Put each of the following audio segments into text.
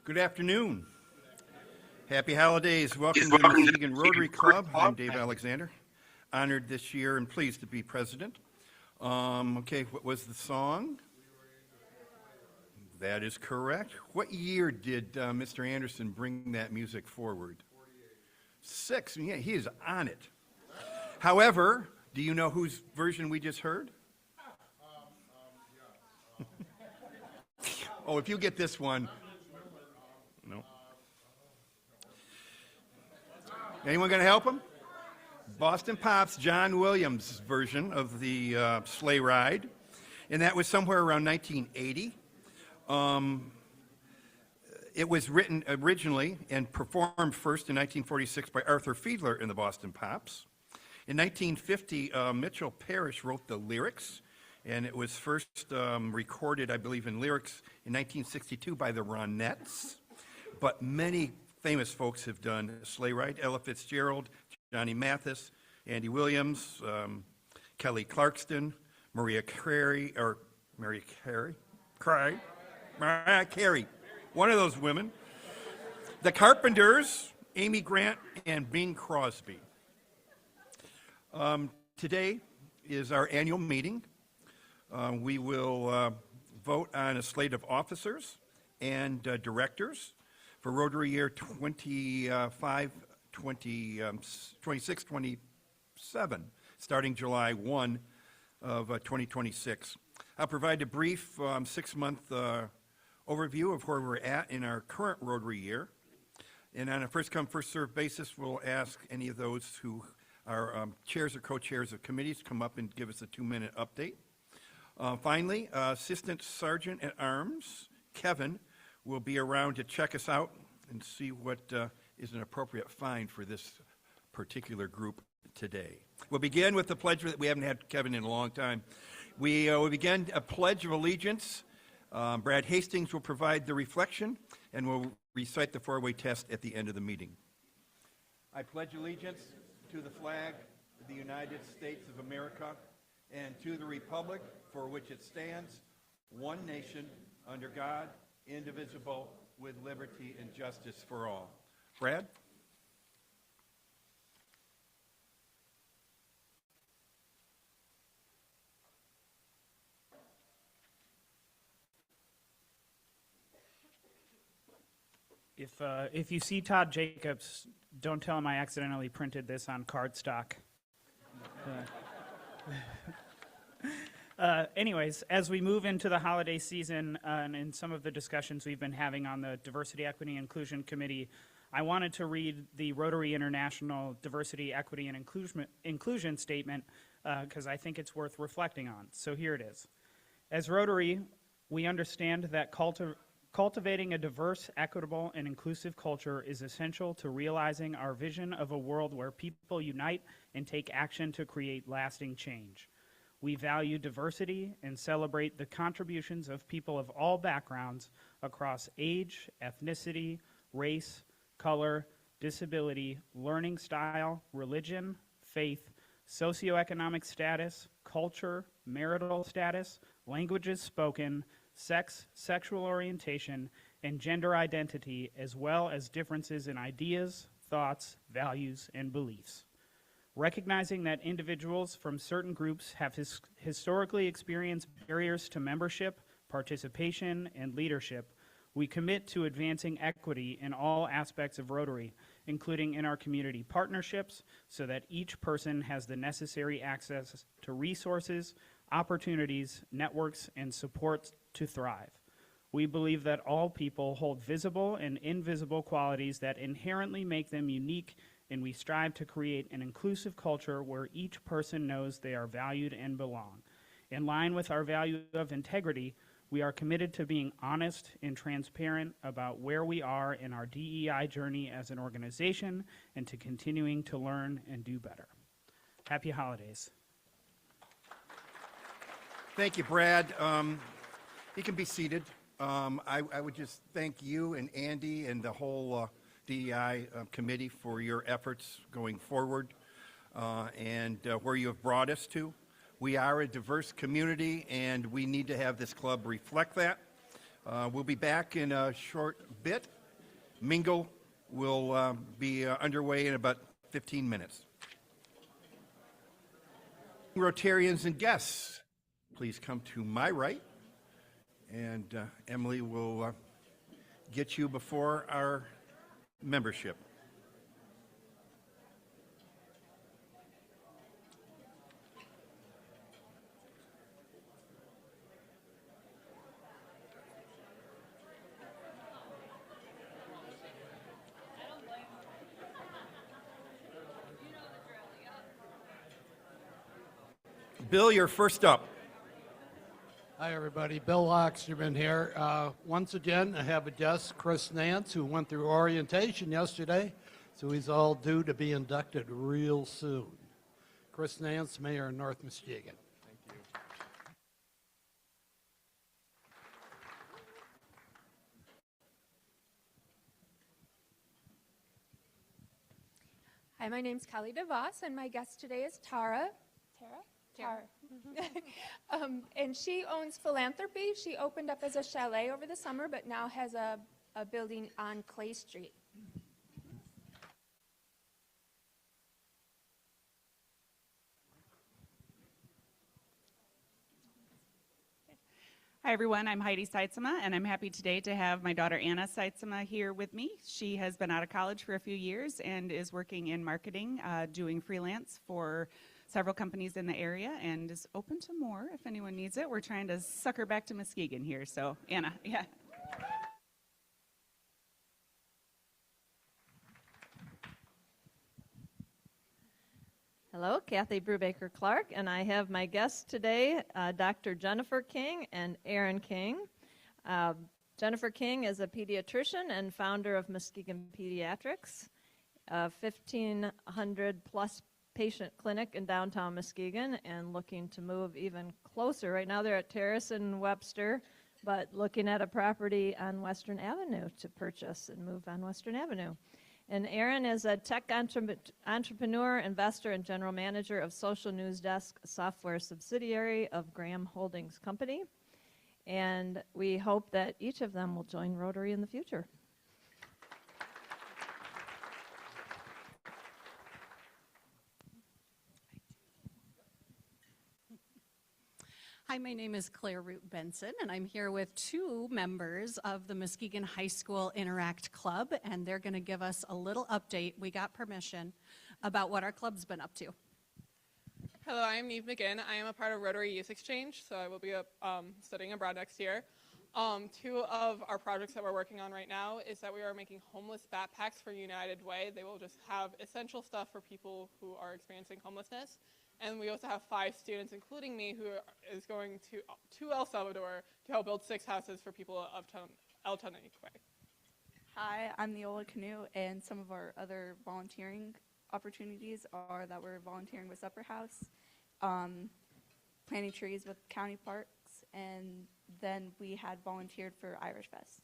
Good afternoon. Happy holidays. Welcome to the Muskegon Rotary Club. I'm Dave Alexander. Honored this year and pleased to be president. Okay, what was the song? That is correct. What year did Mr. Anderson bring that music forward? 6. Yeah, he is on it. However, do you know whose version we just heard? Oh, if you get this one. No. Anyone going to help him? Boston Pop's John Williams' version of the sleigh ride, and that was somewhere around 1980. It was written originally and performed first in 1946 by Arthur Fiedler and the Boston Pops. In 1950, Mitchell Parrish wrote the lyrics, and it was first recorded, I believe, in lyrics in 1962 by the Ronettes. But many famous folks have done Sleigh Ride: Ella Fitzgerald, Johnny Mathis, Andy Williams, Kelly Clarkson, Mariah Carey, one of those women. The Carpenters, Amy Grant, and Bing Crosby. Today is our annual meeting. We will vote on a slate of officers and directors for Rotary year 26-27, starting July 1 of 2026. I'll provide a brief 6-month overview of where we're at in our current Rotary year. And on a first-come, first-served basis, we'll ask any of those who are chairs or co-chairs of committees to come up and give us a 2-minute update. Finally, Assistant Sergeant at Arms, Kevin, will be around to check us out and see what is an appropriate fine for this particular group today. We'll begin with the pledge. We haven't had Kevin in a long time. We will begin a Pledge of Allegiance. Brad Hastings will provide the reflection, and we'll recite the 4-way test at the end of the meeting. I pledge allegiance to the flag of the United States of America and to the republic for which it stands, one nation, under God, indivisible, with liberty and justice for all. Brad? If you see Todd Jacobs, don't tell him I accidentally printed this on cardstock. Anyways, as we move into the holiday season and in some of the discussions we've been having on the Diversity, Equity, and Inclusion Committee, I wanted to read the Rotary International Diversity, Equity, and Inclusion Statement because I think it's worth reflecting on. So here it is. As Rotary, we understand that cultivating a diverse, equitable, and inclusive culture is essential to realizing our vision of a world where people unite and take action to create lasting change. We value diversity and celebrate the contributions of people of all backgrounds across age, ethnicity, race, color, disability, learning style, religion, faith, socioeconomic status, culture, marital status, languages spoken, sex, sexual orientation, and gender identity, as well as differences in ideas, thoughts, values, and beliefs. Recognizing that individuals from certain groups have historically experienced barriers to membership, participation, and leadership, we commit to advancing equity in all aspects of Rotary, including in our community partnerships, so that each person has the necessary access to resources, opportunities, networks, and support to thrive. We believe that all people hold visible and invisible qualities that inherently make them unique, and we strive to create an inclusive culture where each person knows they are valued and belong. In line with our value of integrity, we are committed to being honest and transparent about where we are in our DEI journey as an organization and to continuing to learn and do better. Happy holidays. Thank you, Brad. You can be seated. I would just thank you and Andy and the whole DEI committee for your efforts going forward and where you have brought us to. We are a diverse community, and we need to have this club reflect that. We'll be back in a short bit. Mingle will be underway in about 15 minutes. Rotarians and guests, please come to my right, and Emily will get you before our membership. Bill, you're first up. Hi, everybody. Bill Oxterman here. Once again, I have a guest, Chris Nance, who went through orientation yesterday, so he's all due to be inducted real soon. Chris Nance, Mayor of North Muskegon. Thank you. Hi, my name's Kelly DeVos, and my guest today is Tara. Tara. And she owns Philanthropy. She opened up as a chalet over the summer, but now has a building on Clay Street. Hi, everyone. I'm Heidi Seitzema, and I'm happy today to have my daughter Anna Seitzema here with me. She has been out of college for a few years and is working in marketing, doing freelance for several companies in the area, and is open to more if anyone needs it. We're trying to suck her back to Muskegon here. So, Anna, yeah. Hello, Kathy Brubaker-Clark, and I have my guests today, Dr. Jennifer King and Aaron King. Jennifer King is a pediatrician and founder of Muskegon Pediatrics, a 1,500-plus patient clinic in downtown Muskegon, and looking to move even closer. Right now they're at Terrace and Webster, but looking at a property on Western Avenue to purchase and move on Western Avenue. And Aaron is a tech entrepreneur, investor, and general manager of Social News Desk, a software subsidiary of Graham Holdings Company. And we hope that each of them will join Rotary in the future. Hi, my name is Claire Root Benson, and I'm here with two members of the Muskegon High School Interact Club, and they're going to give us a little update. We got permission about what our club's been up to. Hello, I am Neve McGinn. I am a part of Rotary Youth Exchange, so I will be studying abroad next year. Two of our projects that we're working on right now is that we are making homeless backpacks for United Way. They will just have essential stuff for people who are experiencing homelessness. And we also have 5 students, including me, who is going to El Salvador to help build 6 houses for people of El Tanique. Hi, I'm Neola Canoe, and some of our other volunteering opportunities are that we're volunteering with Supper House, planting trees with county parks, and then we had volunteered for Irish Fest.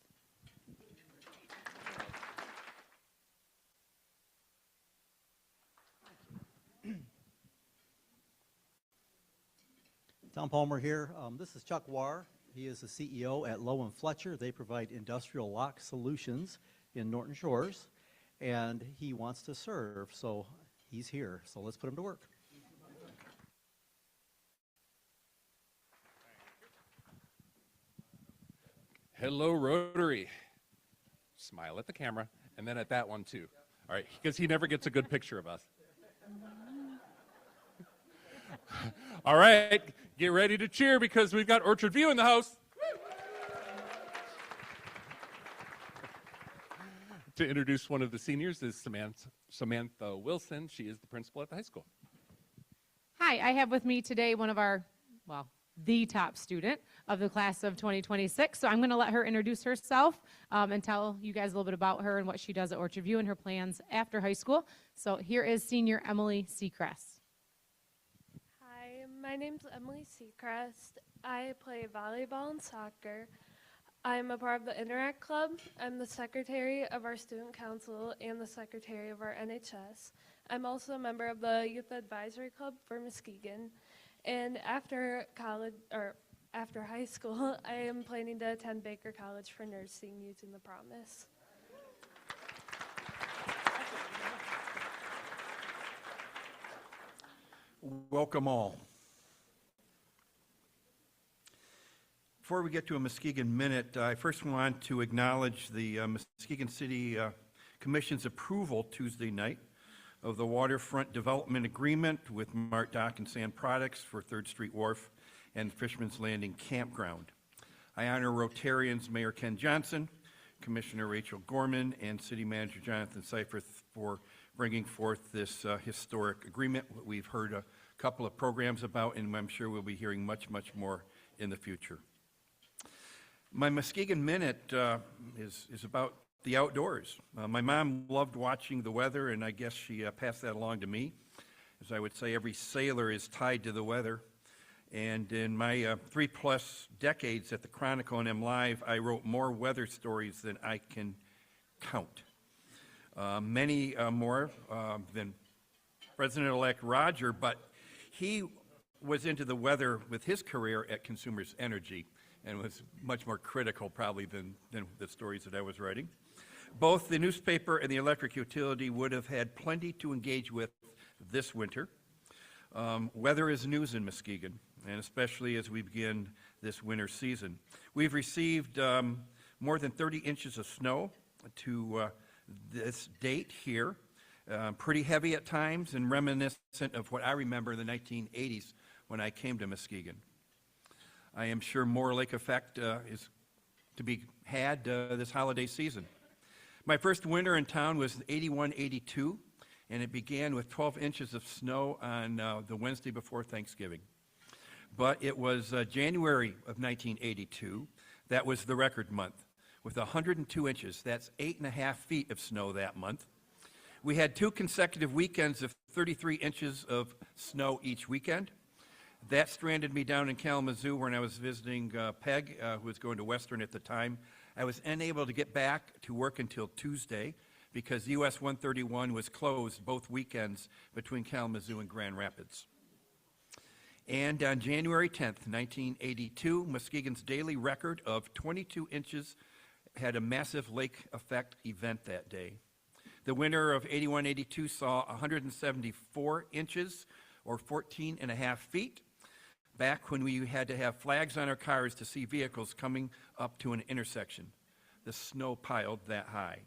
Tom Palmer here. This is Chuck Warr. He is the CEO at Lowe & Fletcher. They provide industrial lock solutions in Norton Shores, and he wants to serve, so he's here. So let's put him to work. Hello, Rotary. Smile at the camera, and then at that one, too. All right, because he never gets a good picture of us. All right, get ready to cheer because we've got Orchard View in the house. To introduce one of the seniors is Samantha Wilson. She is the principal at the high school. Hi, I have with me today one of our, well, the top student of the class of 2026. So I'm going to let her introduce herself and tell you guys a little bit about her and what she does at Orchard View and her plans after high school. So here is senior Emily Seacrest. Hi, my name's Emily Seacrest. I play volleyball and soccer. I'm a part of the Interact Club. I'm the secretary of our student council and the secretary of our NHS. I'm also a member of the Youth Advisory Club for Muskegon. And after college, or after high school, I am planning to attend Baker College for nursing using the Promise. Welcome all. Before we get to a Muskegon Minute, I first want to acknowledge the Muskegon City Commission's approval Tuesday night of the waterfront development agreement with Mart Dock and Sand Products for 3rd Street Wharf and Fisherman's Landing Campground. I honor Rotarians Mayor Ken Johnson, Commissioner Rachel Gorman, and City Manager Jonathan Seifert for bringing forth this historic agreement. We've heard a couple of programs about, and I'm sure we'll be hearing much, much more in the future. My Muskegon Minute is about the outdoors. My mom loved watching the weather, and I guess she passed that along to me. As I would say, every sailor is tied to the weather. And in my 3+ decades at the Chronicle and MLive, I wrote more weather stories than I can count. Many more than President-elect Roger, but he was into the weather with his career at Consumers Energy and was much more critical probably than the stories that I was writing. Both the newspaper and the electric utility would have had plenty to engage with this winter. Weather is news in Muskegon, and especially as we begin this winter season. We've received more than 30 inches of snow to this date here. Pretty heavy at times and reminiscent of what I remember in the 1980s when I came to Muskegon. I am sure more lake effect is to be had this holiday season. My first winter in town was 81-82, and it began with 12 inches of snow on the Wednesday before Thanksgiving. But it was January of 1982 that was the record month, with 102 inches. That's 8.5 feet of snow that month. We had 2 consecutive weekends of 33 inches of snow each weekend. That stranded me down in Kalamazoo when I was visiting Peg, who was going to Western at the time. I was unable to get back to work until Tuesday because US 131 was closed both weekends between Kalamazoo and Grand Rapids. And on January 10th, 1982, Muskegon's daily record of 22 inches had a massive lake effect event that day. The winter of 81-82 saw 174 inches, or 14.5 feet, back when we had to have flags on our cars to see vehicles coming up to an intersection. The snow piled that high.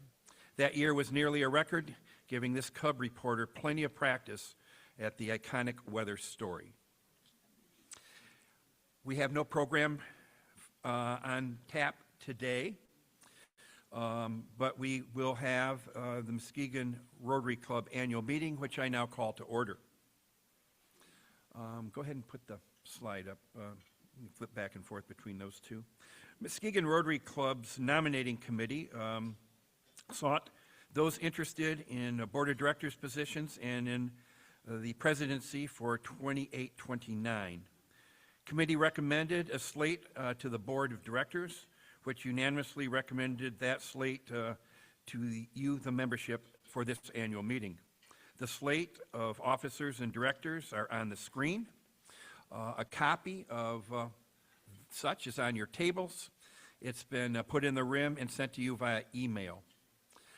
That year was nearly a record, giving this Cub reporter plenty of practice at the iconic weather story. We have no program on tap today, but we will have the Muskegon Rotary Club annual meeting, which I now call to order. Go ahead and put the slide up. Flip back and forth between those two. Muskegon Rotary Club's nominating committee sought those interested in board of directors positions and in the presidency for 28-29. Committee recommended a slate to the board of directors, which unanimously recommended that slate to you, the membership, for this annual meeting. The slate of officers and directors are on the screen. A copy of such is on your tables. It's been put in the rim and sent to you via email.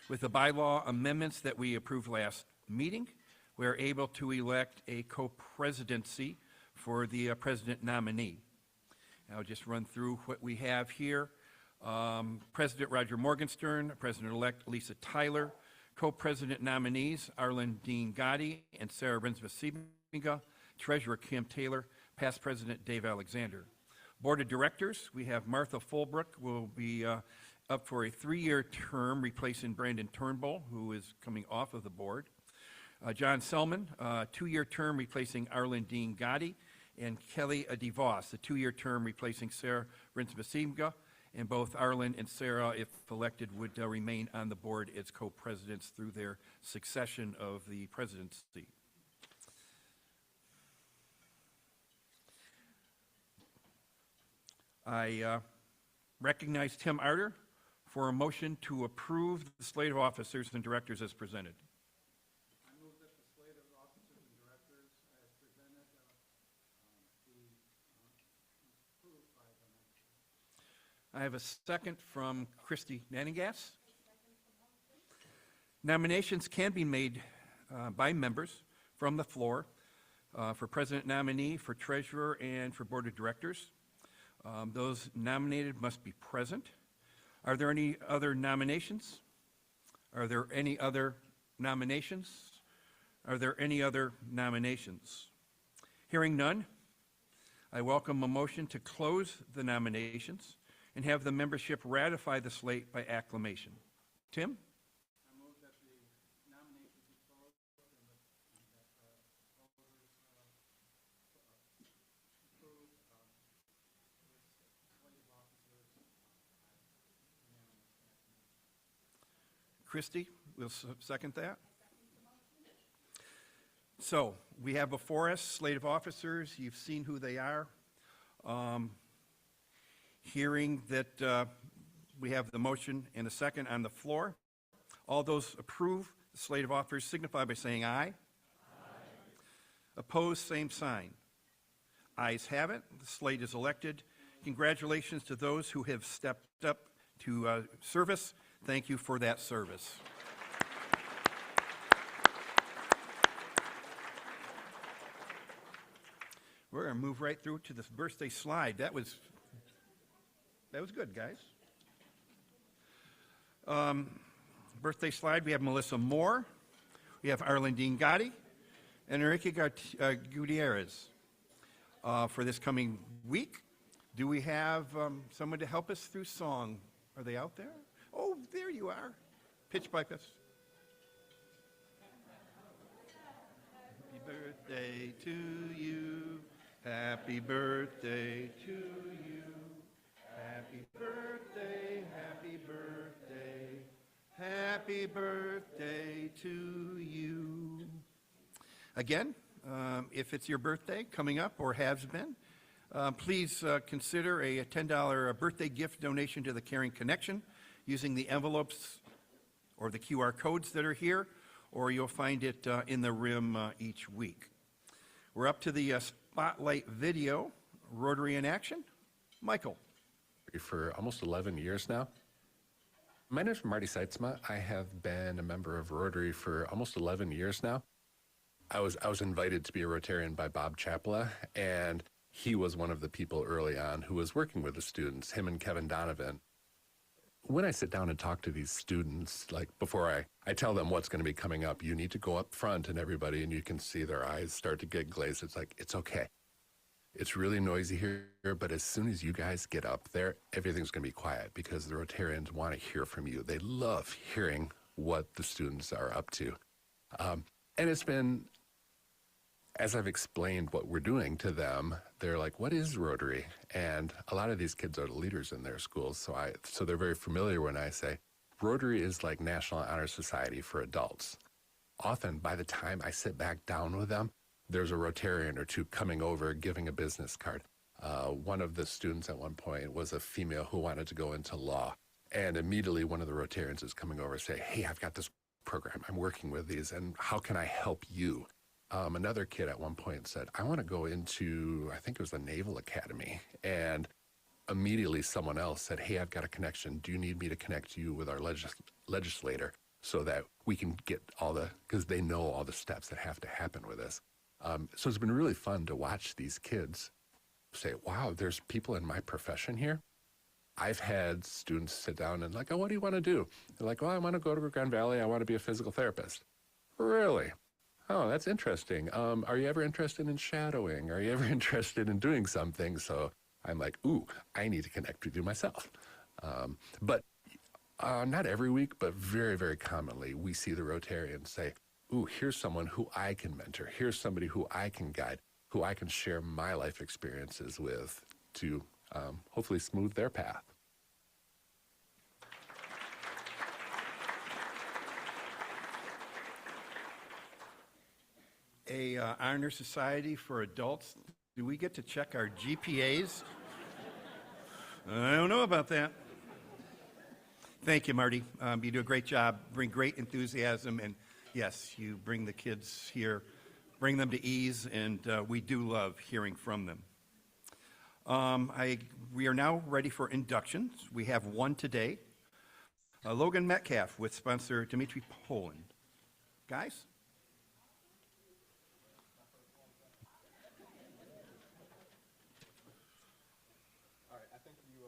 With the bylaw amendments that we approved last meeting, we are able to elect a co-presidency for the president nominee. I'll just run through what we have here. President Roger Morgenstern, President-elect Lisa Tyler, co-president nominees Arlen Dean Gotti and Sarah Rinsma-Siebenga, Treasurer Kim Taylor, past President Dave Alexander. Board of Directors, we have Martha Fulbrook will be up for a 3-year term, replacing Brandon Turnbull, who is coming off of the board. John Selman, 2-year term, replacing Arlen Dean Gotti, and Kelly DeVos, a 2-year term, replacing Sarah Rinsma-Siebenga. And both Arlen and Sarah, if elected, would remain on the board as co-presidents through their succession of the presidency. I recognize Tim Arter for a motion to approve the slate of officers and directors as presented. I move that the slate of officers and directors as presented be approved by I have a second from Christy Nanningas. Nominations can be made by members from the floor for president nominee, for treasurer, and for board of directors. Those nominated must be present. Are there any other nominations? Are there any other nominations? Are there any other nominations? Hearing none, I welcome a motion to close the nominations and have the membership ratify the slate by acclamation. Tim? Christie will second that. So we have before us slate of officers. You've seen who they are. Hearing that we have the motion and a second on the floor. All those approve the slate of officers signify by saying aye. Aye. Opposed, same sign. Ayes have it. The slate is elected. Congratulations to those who have stepped up to service. Thank you for that service. We're going to move right through to this birthday slide. That was good, guys. Birthday slide, we have Melissa Moore, we have Arlene Gotti, and Enrique Gutierrez for this coming week. Do we have someone to help us through song? Are they out there? Oh, there you are. Pitch pipe us. Happy birthday to you. Happy birthday to you. Happy birthday, happy birthday. Happy birthday to you. Again, if it's your birthday coming up or has been, please consider a $10 birthday gift donation to the Caring Connection using the envelopes or the QR codes that are here, or you'll find it in the rim each week. We're up to the Spotlight video, Rotary in Action. Michael. For almost 11 years now. My name is Marty Seitzma. I have been a member of Rotary for almost 11 years now. I was invited to be a Rotarian by Bob Chapela, and he was one of the people early on who was working with the students, him and Kevin Donovan. When I sit down and talk to these students, like before I tell them what's going to be coming up, you need to go up front and everybody, and you can see their eyes start to get glazed. It's like, it's okay. It's really noisy here, but as soon as you guys get up there, everything's going to be quiet because the Rotarians want to hear from you. They love hearing what the students are up to. And it's been, as I've explained what we're doing to them, they're like, what is Rotary? And a lot of these kids are the leaders in their schools, so they're very familiar when I say, Rotary is like National Honor Society for adults. Often, by the time I sit back down with them, there's a Rotarian or two coming over giving a business card. One of the students at one point was a female who wanted to go into law, and immediately one of the Rotarians is coming over and say, hey, I've got this program, I'm working with these, and how can I help you? Another kid at one point said, I want to go into, I think it was the Naval Academy. And immediately someone else said, hey, I've got a connection. Do you need me to connect you with our legislator so that we can get because they know all the steps that have to happen with this. So it's been really fun to watch these kids say, wow, there's people in my profession here. I've had students sit down and like, oh, what do you want to do? They're like, well, I want to go to Grand Valley. I want to be a physical therapist. Really? Oh, that's interesting. Are you ever interested in shadowing? Are you ever interested in doing something? So I'm like, ooh, I need to connect with you myself. But not every week, but very, very commonly, we see the Rotarians say, ooh, here's someone who I can mentor. Here's somebody who I can guide, who I can share my life experiences with to hopefully smooth their path. A honor society for adults. Do we get to check our GPAs? I don't know about that. Thank you, Marty. You do a great job, bring great enthusiasm, and yes, you bring the kids here, bring them to ease, and we do love hearing from them. We are now ready for inductions. We have one today. Logan Metcalf with sponsor Dimitri Poland. Guys? All right, I think you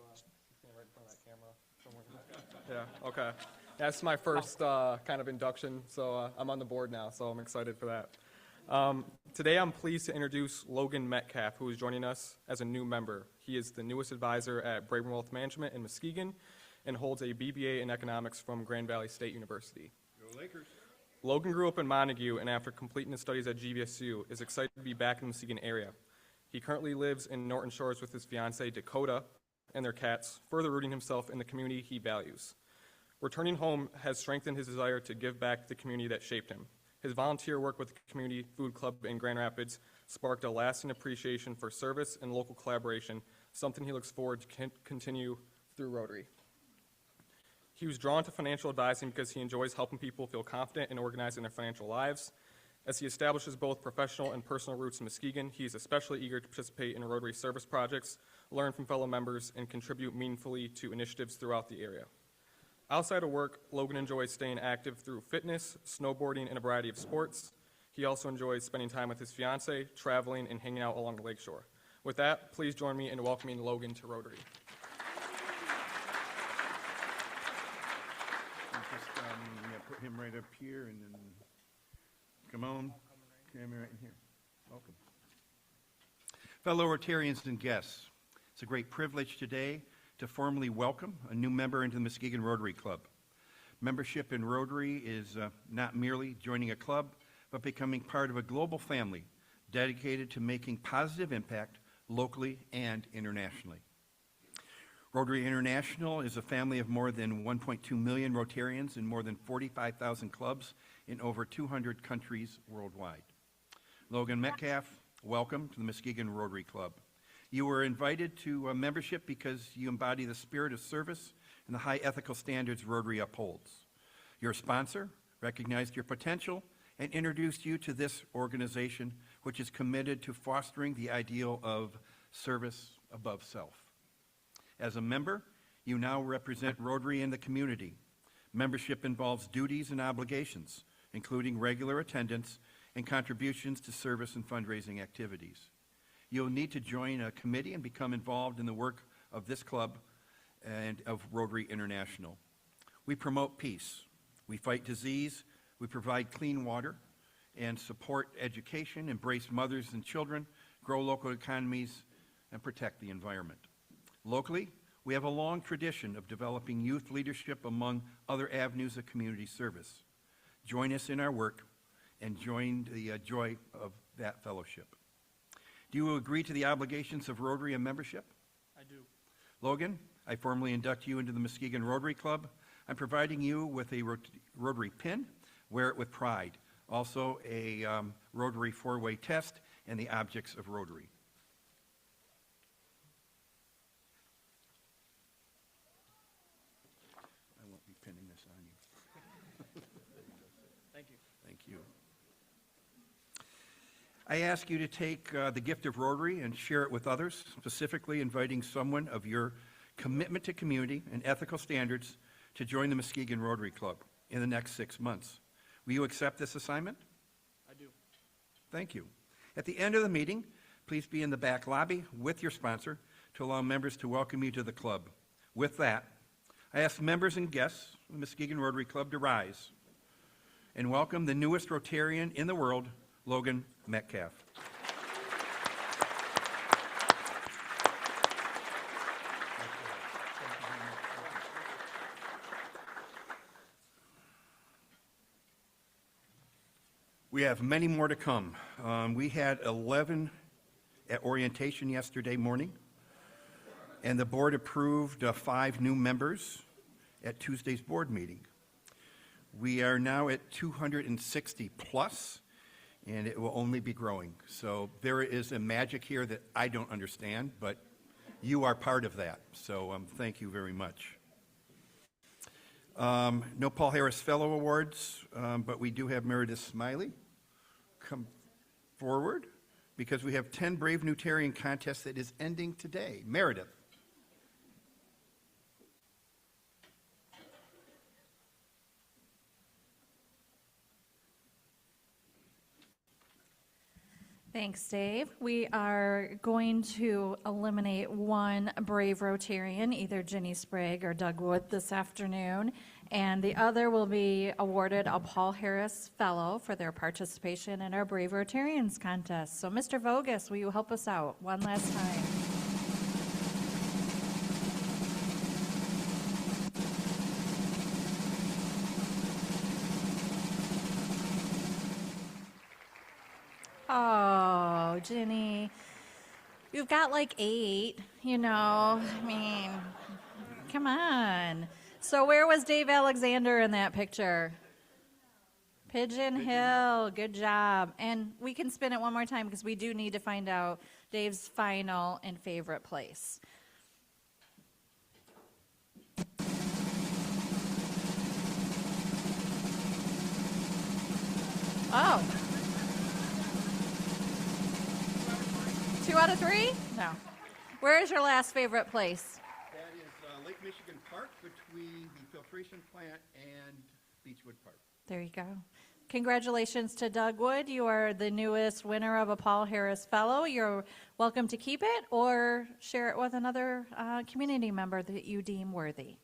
stand right in front of that camera somewhere. Yeah, okay. That's my first kind of induction, so I'm on the board now, so I'm excited for that. Today I'm pleased to introduce Logan Metcalf, who is joining us as a new member. He is the newest advisor at Braven Wealth Management in Muskegon and holds a BBA in economics from Grand Valley State University. Go Lakers. Logan grew up in Montague, and after completing his studies at GVSU, is excited to be back in the Muskegon area. He currently lives in Norton Shores with his fiancee, Dakota, and their cats, further rooting himself in the community he values. Returning home has strengthened his desire to give back to the community that shaped him. His volunteer work with the Community Food Club in Grand Rapids sparked a lasting appreciation for service and local collaboration, something he looks forward to continue through Rotary. He was drawn to financial advising because he enjoys helping people feel confident in organizing their financial lives. As he establishes both professional and personal roots in Muskegon, he is especially eager to participate in Rotary service projects, learn from fellow members, and contribute meaningfully to initiatives throughout the area. Outside of work, Logan enjoys staying active through fitness, snowboarding, and a variety of sports. He also enjoys spending time with his fiancée, traveling, and hanging out along the lakeshore. With that, please join me in welcoming Logan to Rotary. Just put him right up here, and then come on, camera right in here. Welcome. Fellow Rotarians and guests, it's a great privilege today to formally welcome a new member into the Muskegon Rotary Club. Membership in Rotary is not merely joining a club, but becoming part of a global family dedicated to making positive impact locally and internationally. Rotary International is a family of more than 1.2 million Rotarians in more than 45,000 clubs in over 200 countries worldwide. Logan Metcalf, welcome to the Muskegon Rotary Club. You were invited to membership because you embody the spirit of service and the high ethical standards Rotary upholds. Your sponsor recognized your potential and introduced you to this organization, which is committed to fostering the ideal of service above self. As a member, you now represent Rotary in the community. Membership involves duties and obligations, including regular attendance and contributions to service and fundraising activities. You'll need to join a committee and become involved in the work of this club and of Rotary International. We promote peace. We fight disease. We provide clean water and support education, embrace mothers and children, grow local economies, and protect the environment. Locally, we have a long tradition of developing youth leadership among other avenues of community service. Join us in our work and join the joy of that fellowship. Do you agree to the obligations of Rotary and membership? I do. Logan, I formally induct you into the Muskegon Rotary Club. I'm providing you with a Rotary pin. Wear it with pride. Also, a Rotary four-way test and the objects of Rotary. I won't be pinning this on you. Thank you. Thank you. I ask you to take the gift of Rotary and share it with others, specifically inviting someone of your commitment to community and ethical standards to join the Muskegon Rotary Club in the next 6 months. Will you accept this assignment? I do. Thank you. At the end of the meeting, please be in the back lobby with your sponsor to allow members to welcome you to the club. With that, I ask members and guests of the Muskegon Rotary Club to rise and welcome the newest Rotarian in the world, Logan Metcalf. We have many more to come. We had 11 at orientation yesterday morning, and the board approved 5 new members at Tuesday's board meeting. We are now at 260 plus, and it will only be growing. So there is a magic here that I don't understand, but you are part of that. So thank you very much. No Paul Harris Fellow Awards, but we do have Meredith Smiley come forward because we have 10 Brave Newtarian contest that is ending today. Meredith. Thanks, Dave. We are going to eliminate one Brave Rotarian, either Ginny Sprague or Doug Wood, this afternoon, and the other will be awarded a Paul Harris Fellow for their participation in our Brave Rotarians contest. So, Mr. Vogus, will you help us out one last time? Oh, Ginny, you've got like 8, you know, I mean, come on. So where was Dave Alexander in that picture? Pigeon Hill, good job. And we can spin it one more time because we do need to find out Dave's final and favorite place. Oh. 2 out of 3? No. Where is your last favorite place? That is Lake Michigan Park between the filtration plant and Beechwood Park. There you go. Congratulations to Doug Wood. You are the newest winner of a Paul Harris Fellow. You're welcome to keep it or share it with another community member that you deem worthy.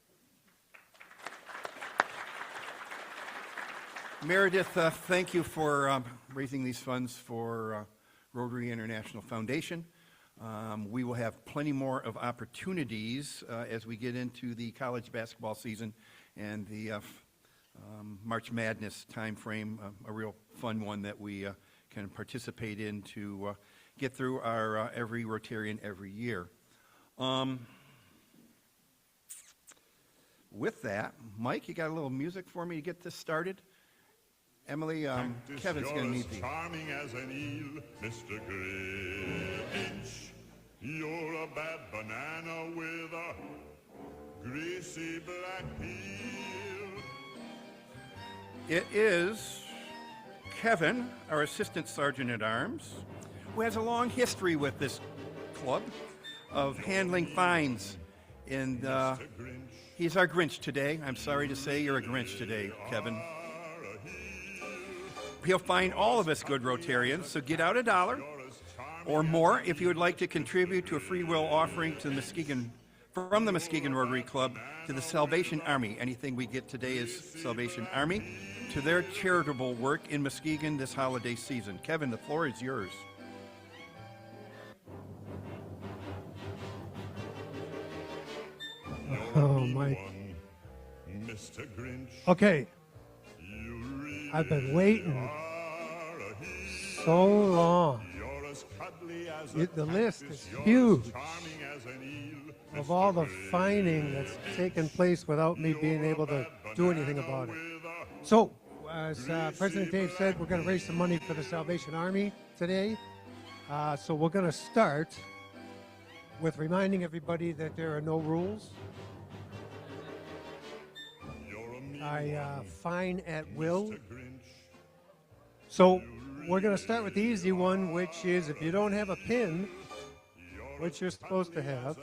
Meredith, thank you for raising these funds for Rotary International Foundation. We will have plenty more of opportunities as we get into the college basketball season and the March Madness time frame, a real fun one that we can participate in to get through our every Rotarian every year. With that, Mike, you got a little music for me to get this started? Emily, Kevin's going to need the... Charming as an eel, Mr. Grinch. You're a bad banana with a greasy black peel. It is Kevin, our Assistant Sergeant at Arms, who has a long history with this club of handling fines. And he's our Grinch today. I'm sorry to say you're a Grinch today, Kevin. He'll find all of us good Rotarians, so get out $1 or more if you would like to contribute to a free will offering to from the Muskegon Rotary Club to the Salvation Army. Anything we get today is Salvation Army, to their charitable work in Muskegon this holiday season. Kevin, the floor is yours. Oh, Mike. Okay. I've been waiting so long. The list is huge of all the fining that's taken place without me being able to do anything about it. So, as President Dave said, we're going to raise some money for the Salvation Army today. So we're going to start with reminding everybody that there are no rules. I fine at will. So we're going to start with the easy one, which is if you don't have a pin, which you're supposed to have,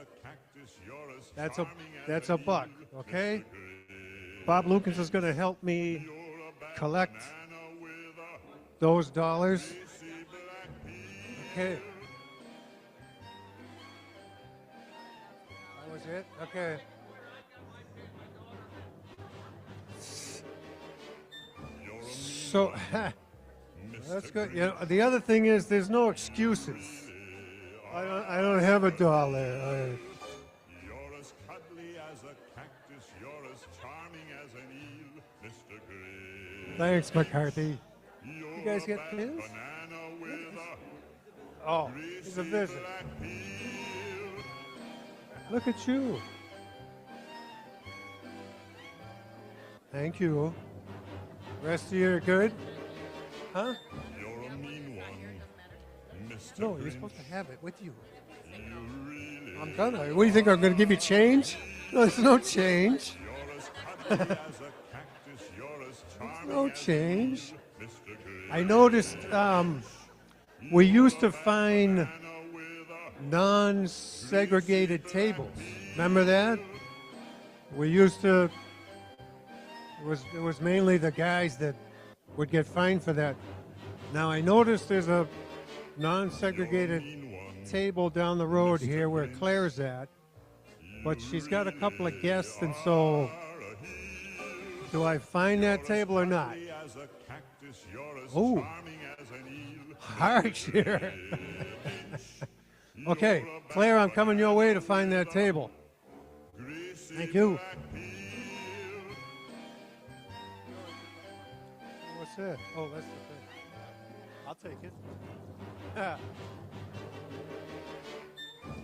that's a buck, okay? Bob Lucas is going to help me collect those dollars. Okay. That was it? Okay. So, that's good. You know, the other thing is there's no excuses. I don't have $1. You're as cuddly as a cactus. You're as charming as an eel, Mr. Grinch. Thanks, McCarthy. You guys get pins? Oh, he's a visit. Look at you. Thank you. Rest of you are good? Huh? You're a mean one, Mr. No, Grinch. you're supposed to have it with you. I'm gonna. What do you think? I'm gonna give you change? No, there's no change. There's no change. I noticed we used to find non-segregated tables. Remember that? We used to, it was mainly the guys that would get fined for that. Now I noticed there's a non-segregated table down the road here where Claire's at, but she's got a couple of guests, and so do I find that table or not? Oh, harsh here. Okay, Claire, I'm coming your way to find that table. Thank you. What's that? Oh, that's the thing. I'll take it.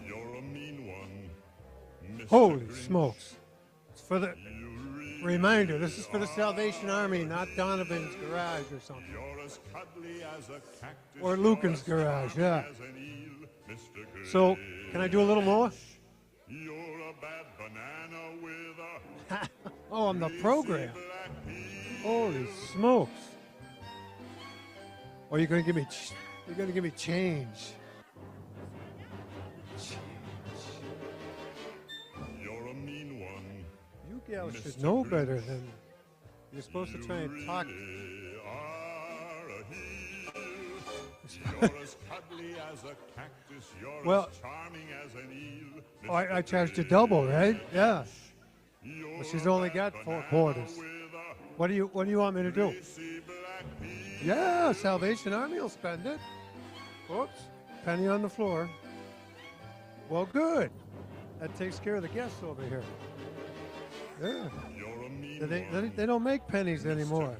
You're a mean one, Mr. Holy Grinch. smokes. It's for the reminder, this is for the Salvation Army, not Donovan's garage or something. You're as cuddly as a cactus. Or Lucan's garage, yeah. As an eel, Mr. So, can I do a little more? You're a bad banana with a Oh, I'm the program. Holy smokes. Or you're gonna give me change. You're a mean one. You gals should know better than you're supposed to try and talk. You're as cuddly as a cactus. You're Well, as charming as an eel. Oh, I charged you double, right? Yeah. But she's only got 4 quarters. What do you want me to do? Yeah, Salvation Army will spend it. Whoops, penny on the floor. Well, good. That takes care of the guests over here. Yeah. They don't make pennies anymore.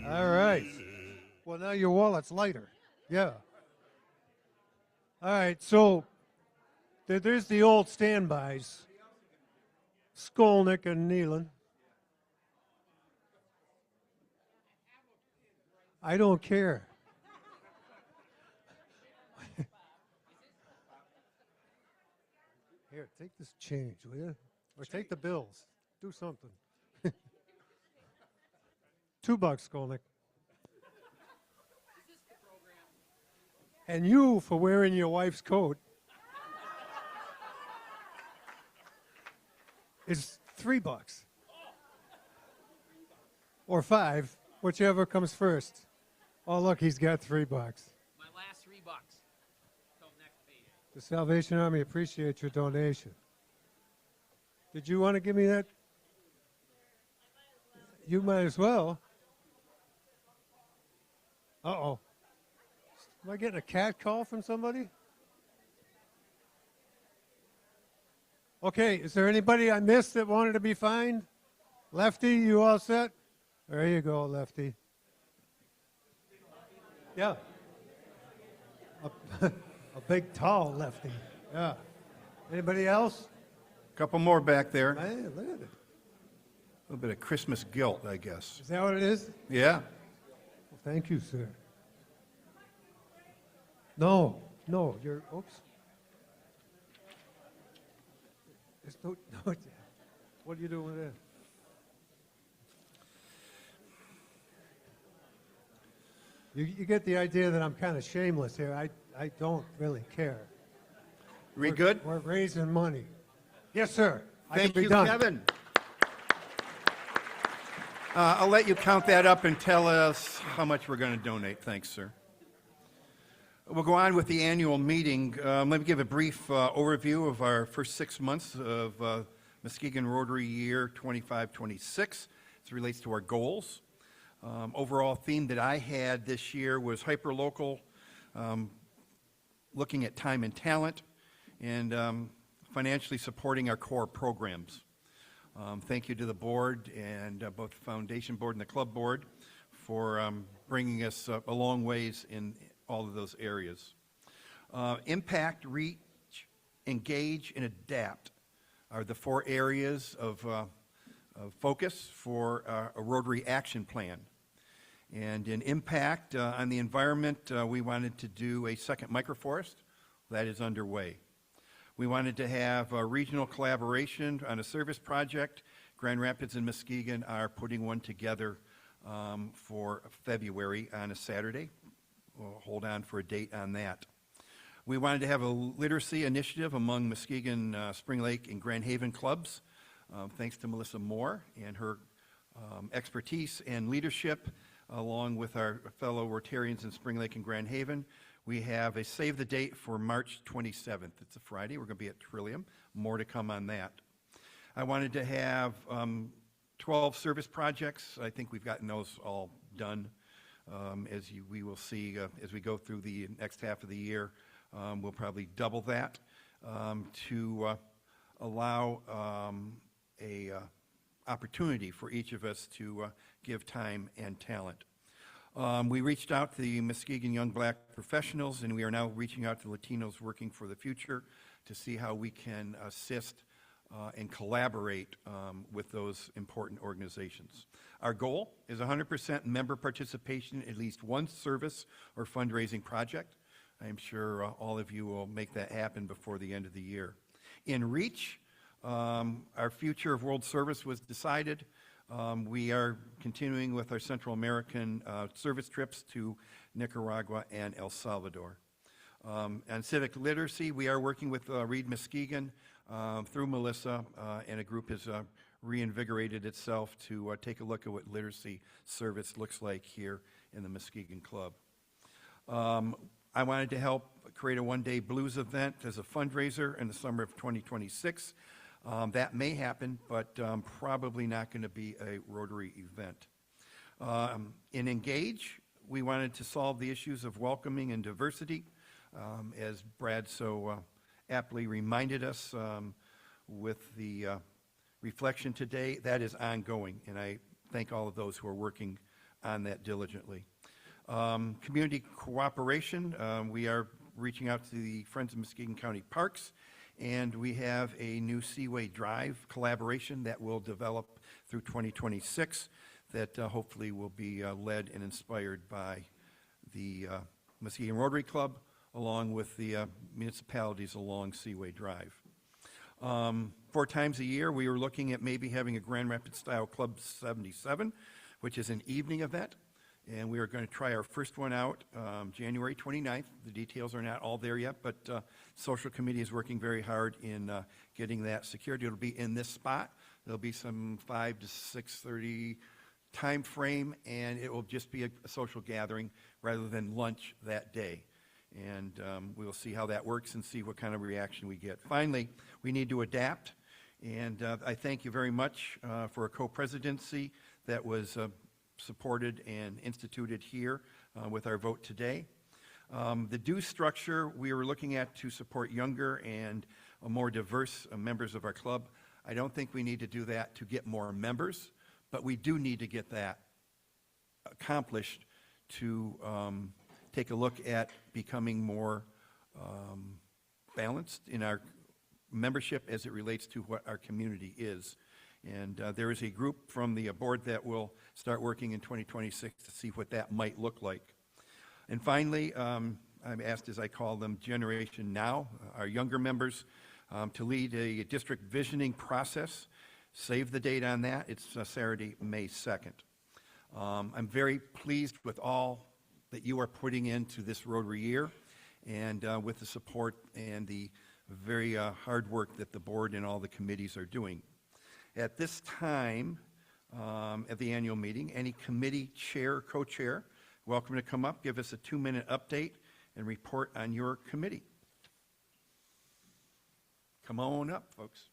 All right. Well, now your wallet's lighter. Yeah. All right, so there's the old standbys. Skolnick and Nealon. I don't care. Here, take this change, will you? Or take the bills. Do something. $2, Skolnick. And you for wearing your wife's coat is $3. Or 5, whichever comes first. Oh, look, he's got $3. My last $3 till next payday. The Salvation Army appreciates your donation. Did you want to give me that? You might as well. Uh-oh. Am I getting a cat call from somebody? Okay, is there anybody I missed that wanted to be fined? Lefty, you all set? There you go, Lefty. Yeah. A big, tall Lefty. Yeah. Anybody else? Couple more back there. Man, look at it. A little bit of Christmas guilt, I guess. Is that what it is? Yeah. Well, thank you, sir. No, you're, oops. No, what are you doing with that? You get the idea that I'm kind of shameless here. I don't really care. We good? We're raising money. Yes, sir. I Thank can be you, done. Kevin. I'll let you count that up and tell us how much we're going to donate. Thanks, sir. We'll go on with the annual meeting. Let me give a brief overview of our first 6 months of Muskegon Rotary Year 25-26 as it relates to our goals. Overall theme that I had this year was hyperlocal, looking at time and talent, and financially supporting our core programs. Thank you to the board and both the foundation board and the club board for bringing us a long ways in all of those areas. Impact, reach, engage, and adapt are the 4 areas of focus for a Rotary action plan. And in impact on the environment, we wanted to do a second microforest. That is underway. We wanted to have a regional collaboration on a service project. Grand Rapids and Muskegon are putting one together for February on a Saturday we'll hold on for a date on that. We wanted to have a literacy initiative among Muskegon, Spring Lake, and Grand Haven clubs. Thanks to Melissa Moore and her expertise and leadership, along with our fellow Rotarians in Spring Lake and Grand Haven. We have a save the date for March 27th. It's a Friday. We're going to be at Trillium. More to come on that. I wanted to have 12 service projects. I think we've gotten those all done. We will see as we go through the next half of the year. We'll probably double that to allow a opportunity for each of us to give time and talent. We reached out to the Muskegon Young Black Professionals, and we are now reaching out to Latinos Working for the Future to see how we can assist and collaborate with those important organizations. Our goal is 100% member participation in at least one service or fundraising project. I am sure all of you will make that happen before the end of the year. In REACH, our future of world service was decided. We are continuing with our Central American service trips to Nicaragua and El Salvador. On civic literacy, we are working with Read Muskegon through Melissa, and a group has reinvigorated itself to take a look at what literacy service looks like here in the Muskegon Club. I wanted to help create a one-day blues event as a fundraiser in the summer of 2026. That may happen, but probably not going to be a Rotary event. In Engage, we wanted to solve the issues of welcoming and diversity. As Brad so aptly reminded us with the reflection today, that is ongoing, and I thank all of those who are working on that diligently. Community cooperation, we are reaching out to the Friends of Muskegon County Parks, and we have a new Seaway Drive collaboration that will develop through 2026 that hopefully will be led and inspired by the Muskegon Rotary Club along with the municipalities along Seaway Drive. 4 times a year, we were looking at maybe having a Grand Rapids Style Club 77, which is an evening event. And we are going to try our first one out January 29th. The details are not all there yet, but Social Committee is working very hard in getting that secured. It'll be in this spot. There'll be some 5 to 6:30 time frame, and it will just be a social gathering rather than lunch that day. And we'll see how that works and see what kind of reaction we get. Finally, we need to adapt, and I thank you very much for a co-presidency that was supported and instituted here with our vote today. The dues structure we were looking at to support younger and more diverse members of our club. I don't think we need to do that to get more members, but we do need to get that accomplished to take a look at becoming more balanced in our membership as it relates to what our community is. And there is a group from the board that will start working in 2026 to see what that might look like. And finally, I'm asked, as I call them, Generation Now, our younger members, to lead a district visioning process. Save the date on that. It's Saturday, May 2nd. I'm very pleased with all that you are putting into this Rotary year and with the support and the very hard work that the board and all the committees are doing. At this time, at the annual meeting, any committee chair, co-chair, welcome to come up, give us a 2-minute update, and report on your committee. Come on up, folks.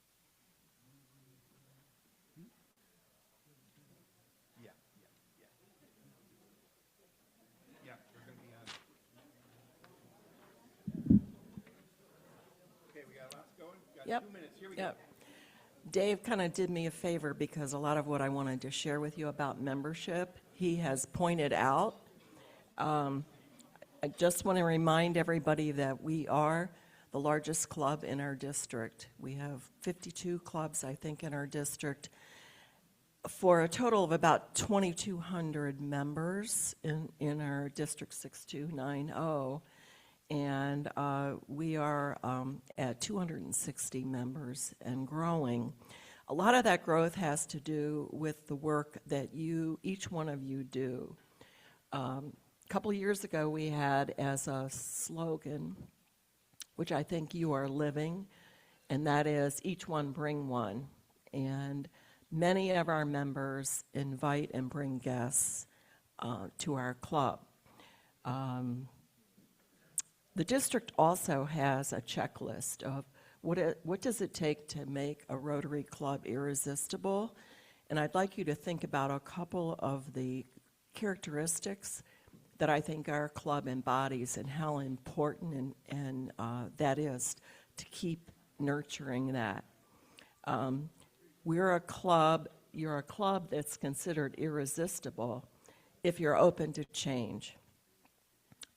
Yeah, we're going to be on. Okay, we got lots going. Got 2 minutes. Here we go. Dave kind of did me a favor because a lot of what I wanted to share with you about membership, he has pointed out. I just want to remind everybody that we are the largest club in our district. We have 52 clubs, I think, in our district for a total of about 2,200 members in our District 6290. And we are at 260 members and growing. A lot of that growth has to do with the work that each one of you do. couple years ago, we had as a slogan, which I think you are living, and that is each one bring one. And many of our members invite and bring guests to our club. The district also has a checklist of what does it take to make a Rotary Club irresistible. And I'd like you to think about a couple of the characteristics that I think our club embodies and how important and that is to keep nurturing that. You're a club that's considered irresistible if you're open to change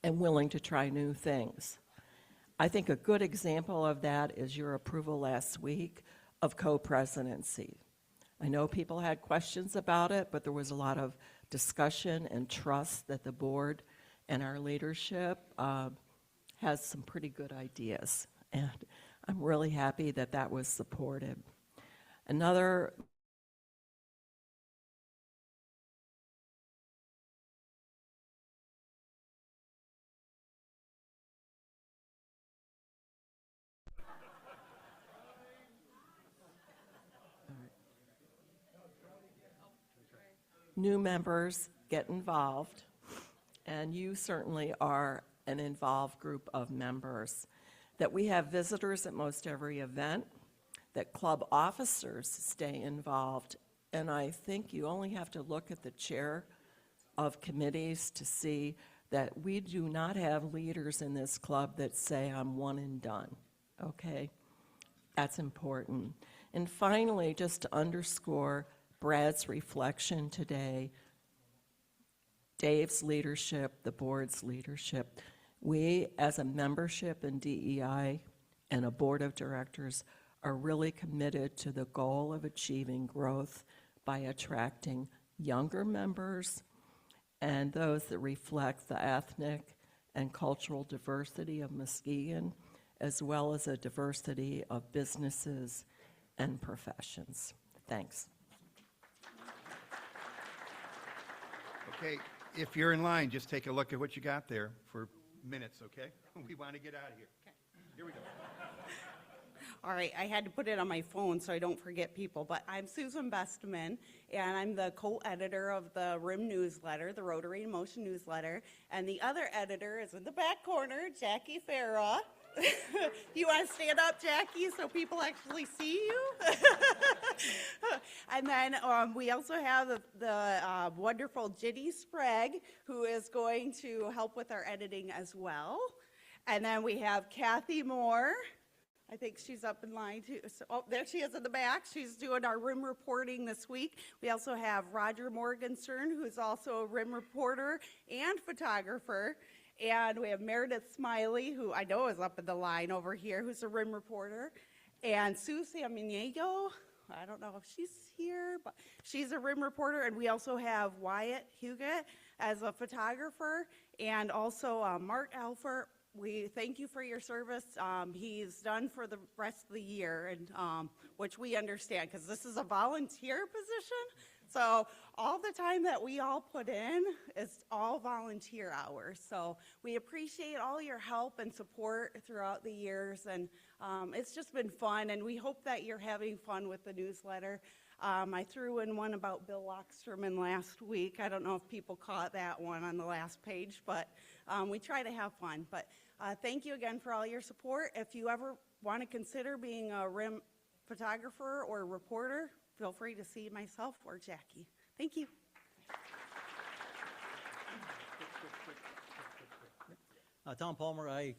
and willing to try new things. I think a good example of that is your approval last week of co-presidency. I know people had questions about it, but there was a lot of discussion and trust that the board and our leadership has some pretty good ideas. And I'm really happy that that was supported. Another new members get involved, and you certainly are an involved group of members, that we have visitors at most every event, that club officers stay involved, and I think you only have to look at the chair of committees to see that we do not have leaders in this club that say, I'm one and done, okay? That's important. And finally, just to underscore Brad's reflection today, Dave's leadership, the board's leadership, we as a membership in DEI and a board of directors are really committed to the goal of achieving growth by attracting younger members and those that reflect the ethnic and cultural diversity of Muskegon, as well as a diversity of businesses and professions. Thanks. Okay, if you're in line, just take a look at what you got there for minutes, okay? We want to get out of here. Here we go. All right, I had to put it on my phone so I don't forget people, but I'm Susan Bestman, and I'm the co-editor of the RIM newsletter, the Rotary in Motion newsletter, and the other editor is in the back corner, Jackie Farah. You want to stand up, Jackie, so people actually see you? And then we also have the wonderful Ginny Sprague, who is going to help with our editing as well. And then we have Kathy Moore. I think she's up in line too. So, oh, there she is in the back. She's doing our RIM reporting this week. We also have Roger Morgenstern, who's also a RIM reporter and photographer. And we have Meredith Smiley, who I know is up in the line over here, who's a RIM reporter. And Sue Samaniego, I don't know if she's here, but she's a RIM reporter. And we also have Wyatt Huguet as a photographer, and also Mark Alford. We thank you for your service. He's done for the rest of the year, and which we understand, because this is a volunteer position. So all the time that we all put in is all volunteer hours. So we appreciate all your help and support throughout the years, and it's just been fun, and we hope that you're having fun with the newsletter. I threw in one about Bill Locksterman last week. I don't know if people caught that one on the last page, but we try to have fun. But thank you again for all your support. If you ever want to consider being a RIM photographer or reporter, feel free to see myself or Jackie. Thank you. Tom Palmer, I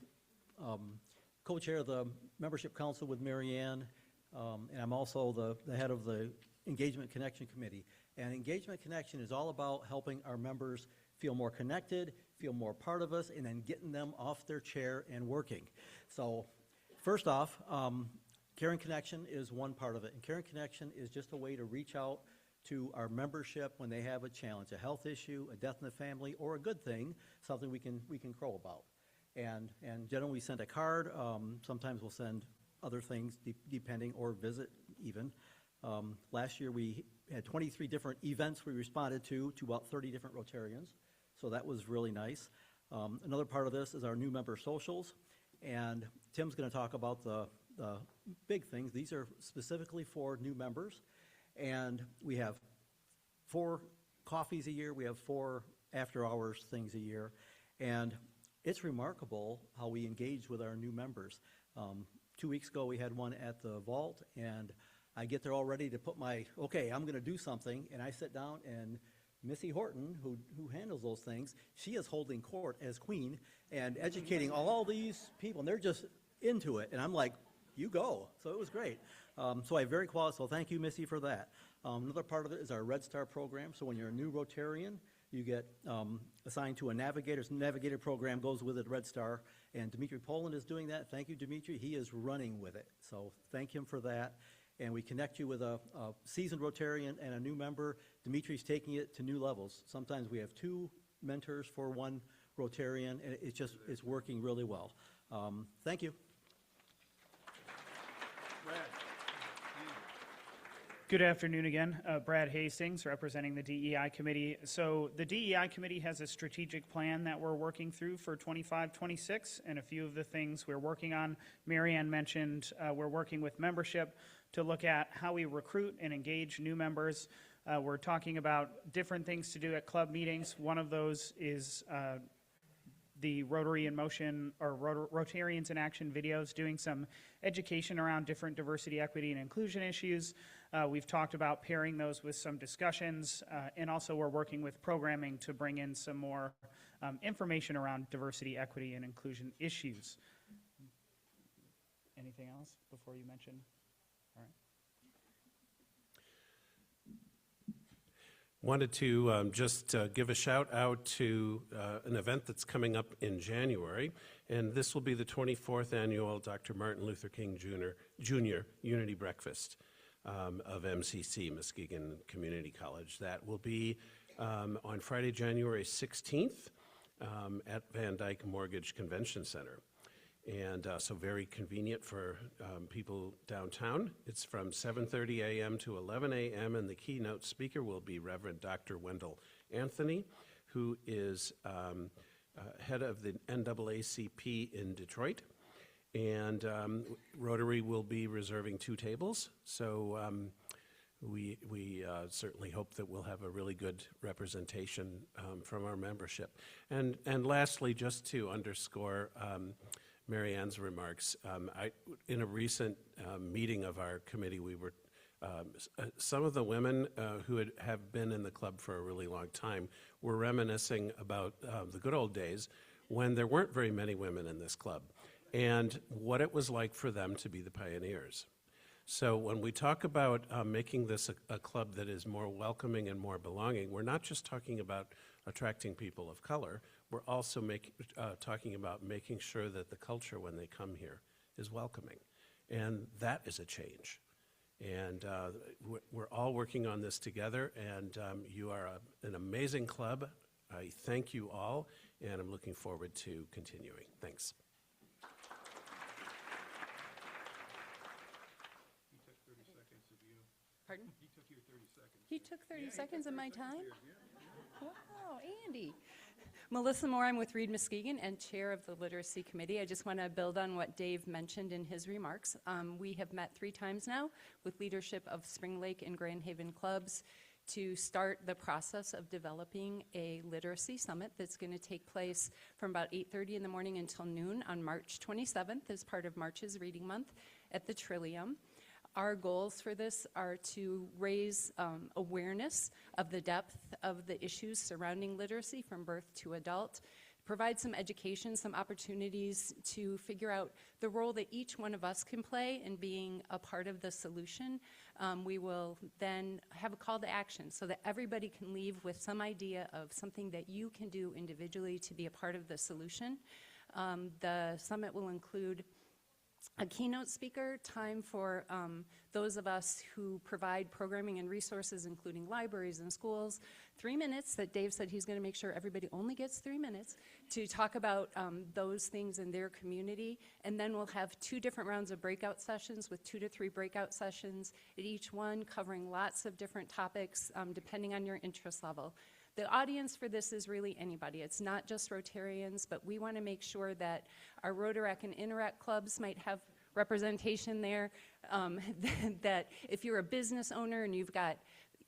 co-chair the membership council with Marianne, and I'm also the head of the Engagement Connection Committee. And Engagement Connection is all about helping our members feel more connected, feel more part of us, and then getting them off their chair and working. So first off, Caring Connection is one part of it. And Caring Connection is just a way to reach out to our membership when they have a challenge, a health issue, a death in the family, or a good thing, something we can crow about. And generally we send a card. Sometimes we'll send other things depending, or visit even. Last year we had 23 different events we responded to about 30 different Rotarians. So that was really nice. Another part of this is our new member socials, and Tim's going to talk about the big things. These are specifically for new members, and we have 4 coffees a year. We have 4 after-hours things a year, and it's remarkable how we engage with our new members. 2 weeks ago, we had one at the vault, and I get there all ready to put okay, I'm going to do something, and I sit down, and Missy Horton, who handles those things, she is holding court as queen and educating all these people, and they're just into it, and I'm like, you go. So it was great. So I very qualified, so thank you, Missy, for that. Another part of it is our Red Star program. So when you're a new Rotarian, you get assigned to a navigator. So the navigator program goes with it, Red Star, and Dimitri Poland is doing that. Thank you, Dimitri. He is running with it, so thank him for that. And we connect you with a seasoned Rotarian and a new member. Dimitri's taking it to new levels. Sometimes we have 2 mentors for 1 Rotarian, and it's working really well. Thank you. Good afternoon again. Brad Hastings, representing the DEI Committee. So the DEI Committee has a strategic plan that we're working through for 25-26, and a few of the things we're working on. Marianne mentioned we're working with membership to look at how we recruit and engage new members. We're talking about different things to do at club meetings. One of those is the Rotary in Motion or Rotarians in Action videos, doing some education around different diversity, equity, and inclusion issues. We've talked about pairing those with some discussions, and also we're working with programming to bring in some more information around diversity, equity, and inclusion issues. Anything else before you mention? All right. Wanted to just give a shout out to an event that's coming up in January, and this will be the 24th annual Dr. Martin Luther King Jr. Unity Breakfast of MCC, Muskegon Community College. That will be on Friday, January 16th at Van Dyke Mortgage Convention Center. And so very convenient for people downtown. It's from 7:30 a.m. to 11 a.m. and the keynote speaker will be Reverend Dr. Wendell Anthony, who is head of the NAACP in Detroit. And Rotary will be reserving 2 tables. So we certainly hope that we'll have a really good representation from our membership. And lastly, just to underscore Marianne's remarks, in a recent meeting of our committee, we were some of the women who have been in the club for a really long time were reminiscing about the good old days when there weren't very many women in this club and what it was like for them to be the pioneers. So when we talk about making this a club that is more welcoming and more belonging, we're not just talking about attracting people of color. We're also talking about making sure that the culture when they come here is welcoming. And that is a change. And we're all working on this together, and you are an amazing club. I thank you all, and I'm looking forward to continuing. Thanks. Pardon? He took your 30 seconds. He took 30 seconds of my time? Wow, Andy. Melissa Moore, I'm with Reed Muskegon and chair of the Literacy Committee. I just want to build on what Dave mentioned in his remarks. We have met 3 times now with leadership of Spring Lake and Grand Haven clubs to start the process of developing a literacy summit that's going to take place from about 8:30 in the morning until noon on March 27th as part of March's Reading Month at the Trillium. Our goals for this are to raise awareness of the depth of the issues surrounding literacy from birth to adult, provide some education, some opportunities to figure out the role that each one of us can play in being a part of the solution. We will then have a call to action so that everybody can leave with some idea of something that you can do individually to be a part of the solution. The summit will include a keynote speaker, time for those of us who provide programming and resources, including libraries and schools, 3 minutes that Dave said he's going to make sure everybody only gets 3 minutes to talk about those things in their community. And then we'll have 2 different rounds of breakout sessions with 2 to 3 breakout sessions at each one, covering lots of different topics depending on your interest level. the audience for this is really anybody. It's not just Rotarians, but we want to make sure that our Rotaract and Interact clubs might have representation there, that if you're a business owner and you've got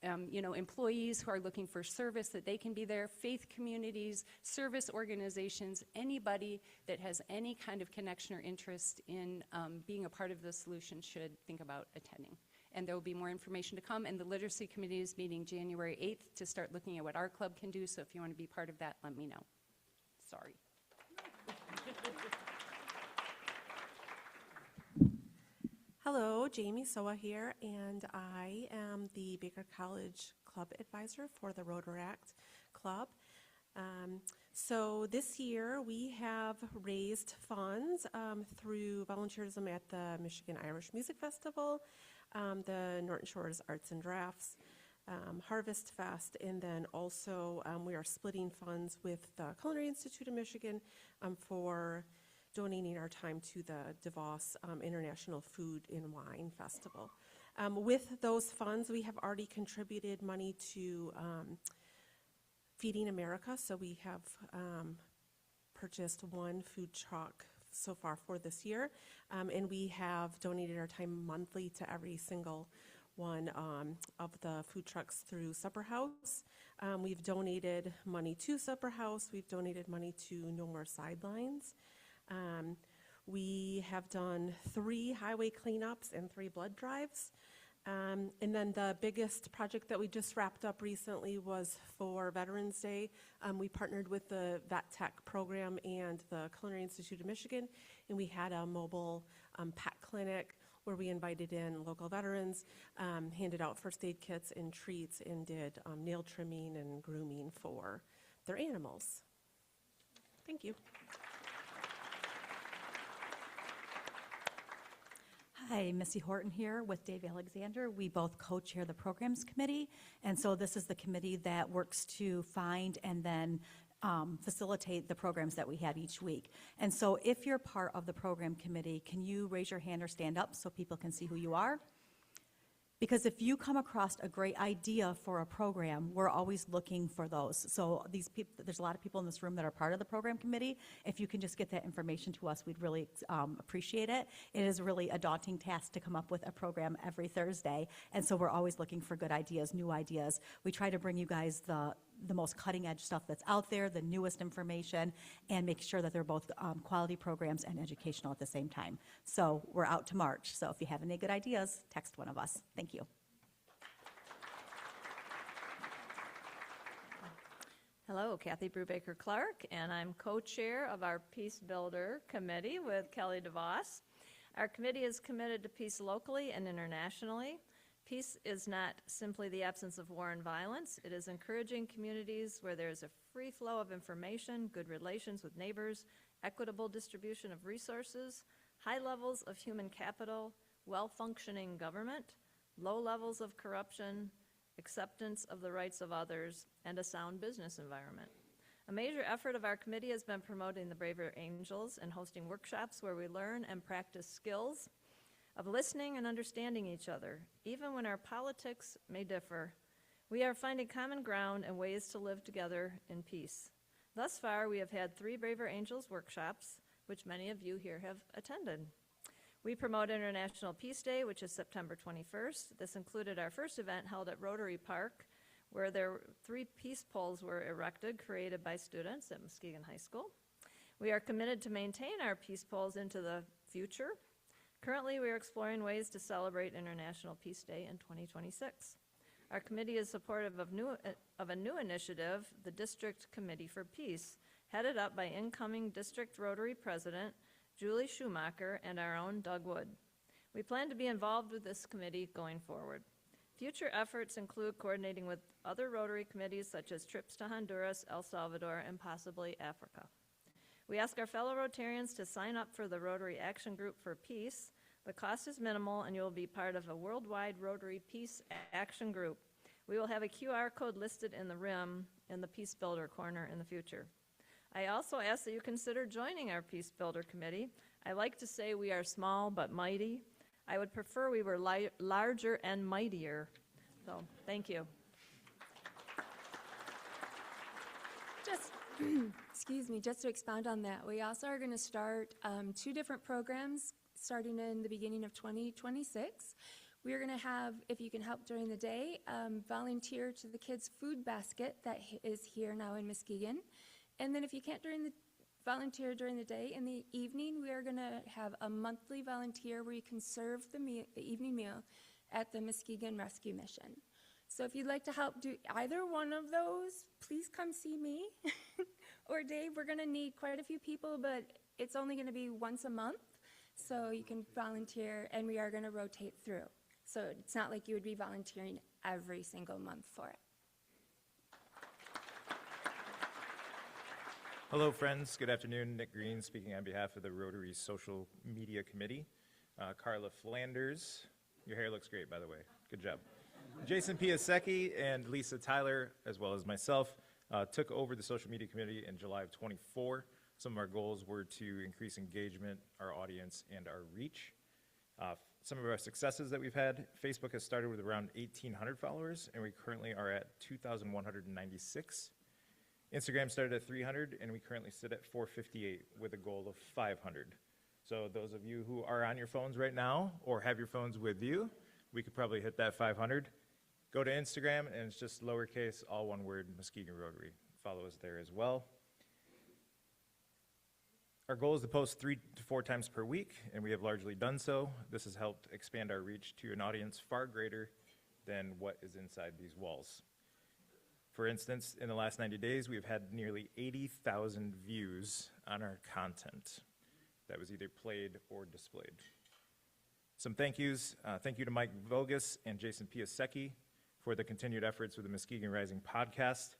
employees who are looking for service, that they can be there, faith communities, service organizations, anybody that has any kind of connection or interest in being a part of the solution should think about attending. And there will be more information to come, and the Literacy Committee is meeting January 8th to start looking at what our club can do, so if you want to be part of that, let me know. Sorry. Hello, Jamie Soa here, and I am the Baker College Club Advisor for the Rotaract Club. So this year we have raised funds through volunteerism at the Michigan Irish Music Festival, the Norton Shores Arts and Drafts, Harvest Fest, and then also we are splitting funds with the Culinary Institute of Michigan for donating our time to the DeVos International Food and Wine Festival. With those funds, we have already contributed money to Feeding America, so we have purchased one food truck so far for this year, and we have donated our time monthly to every single one of the food trucks through Supper House. We've donated money to Supper House. We've donated money to No More Sidelines. We have done 3 highway cleanups and 3 blood drives. And then the biggest project that we just wrapped up recently was for Veterans Day. We partnered with the Vet Tech program and the Culinary Institute of Michigan, and we had a mobile pet clinic where we invited in local veterans, handed out first aid kits and treats, and did nail trimming and grooming for their animals. Thank you. Hi, Missy Horton here with Dave Alexander. We both co-chair the Programs Committee, and so this is the committee that works to find and then facilitate the programs that we have each week. And so if you're part of the Program Committee, can you raise your hand or stand up so people can see who you are? Because if you come across a great idea for a program, we're always looking for those. So these people, there's a lot of people in this room that are part of the Program Committee. If you can just get that information to us, we'd really appreciate it. It is really a daunting task to come up with a program every Thursday, and so we're always looking for good ideas, new ideas. We try to bring you guys the most cutting edge stuff that's out there, the newest information, and make sure that they're both quality programs and educational at the same time. So we're out to March. So if you have any good ideas, text one of us. Thank you. Hello, Kathy Brubaker Clark, and I'm co-chair of our Peace Builder Committee with Kelly DeVos. Our committee is committed to peace locally and internationally. Peace is not simply the absence of war and violence. It is encouraging communities where there's a free flow of information, good relations with neighbors, equitable distribution of resources, high levels of human capital, well-functioning government, low levels of corruption, acceptance of the rights of others, and a sound business environment. A major effort of our committee has been promoting the Braver Angels and hosting workshops where we learn and practice skills of listening and understanding each other. Even when our politics may differ, we are finding common ground and ways to live together in peace. Thus far, we have had 3 Braver Angels workshops, which many of you here have attended. We promote International Peace Day, which is September 21st. This included our first event held at Rotary Park, where 3 peace poles were erected, created by students at Muskegon High School. We are committed to maintain our peace poles into the future. Currently, we are exploring ways to celebrate International Peace Day in 2026. Our committee is supportive of a new initiative, the District Committee for Peace, headed up by incoming District Rotary President Julie Schumacher and our own Doug Wood. We plan to be involved with this committee going forward. Future efforts include coordinating with other Rotary committees such as trips to Honduras, El Salvador, and possibly Africa. We ask our fellow Rotarians to sign up for the Rotary Action Group for Peace. The cost is minimal, and you will be part of a worldwide Rotary Peace Action Group. We will have a QR code listed in the rim in the Peace Builder corner in the future. I also ask that you consider joining our Peace Builder Committee. I like to say we are small but mighty. I would prefer we were larger and mightier. So, thank you. just, excuse me, just to expound on that, we also are going to start 2 different programs starting in the beginning of 2026. We are going to have, if you can help during the day, volunteer to the kids' food basket that is here now in Muskegon. And then if you can't volunteer during the day, in the evening, we are going to have a monthly volunteer where you can serve the evening meal at the Muskegon Rescue Mission. So if you'd like to help do either one of those, please come see me or Dave. We're going to need quite a few people, but it's only going to be once a month. So you can volunteer, and we are going to rotate through. So it's not like you would be volunteering every single month for it. Hello, friends. Good afternoon. Nick Green speaking on behalf of the Rotary Social Media Committee. Carla Flanders, your hair looks great, by the way. Good job. Jason Piasecki and Lisa Tyler, as well as myself, took over the Social Media Committee in July of 24. Some of our goals were to increase engagement, our audience, and our reach. Some of our successes that we've had, Facebook has started with around 1,800 followers, and we currently are at 2,196. Instagram started at 300, and we currently sit at 458 with a goal of 500. So those of you who are on your phones right now or have your phones with you, we could probably hit that 500. Go to Instagram, and it's just lowercase, all one word, Muskegon Rotary. Follow us there as well. Our goal is to post 3 to 4 times per week, and we have largely done so. This has helped expand our reach to an audience far greater than what is inside these walls. For instance, in the last 90 days, we've had nearly 80,000 views on our content that was either played or displayed. Some thank yous. Thank you to Mike Vogus and Jason Piasecki for the continued efforts with the Muskegon Rising podcast.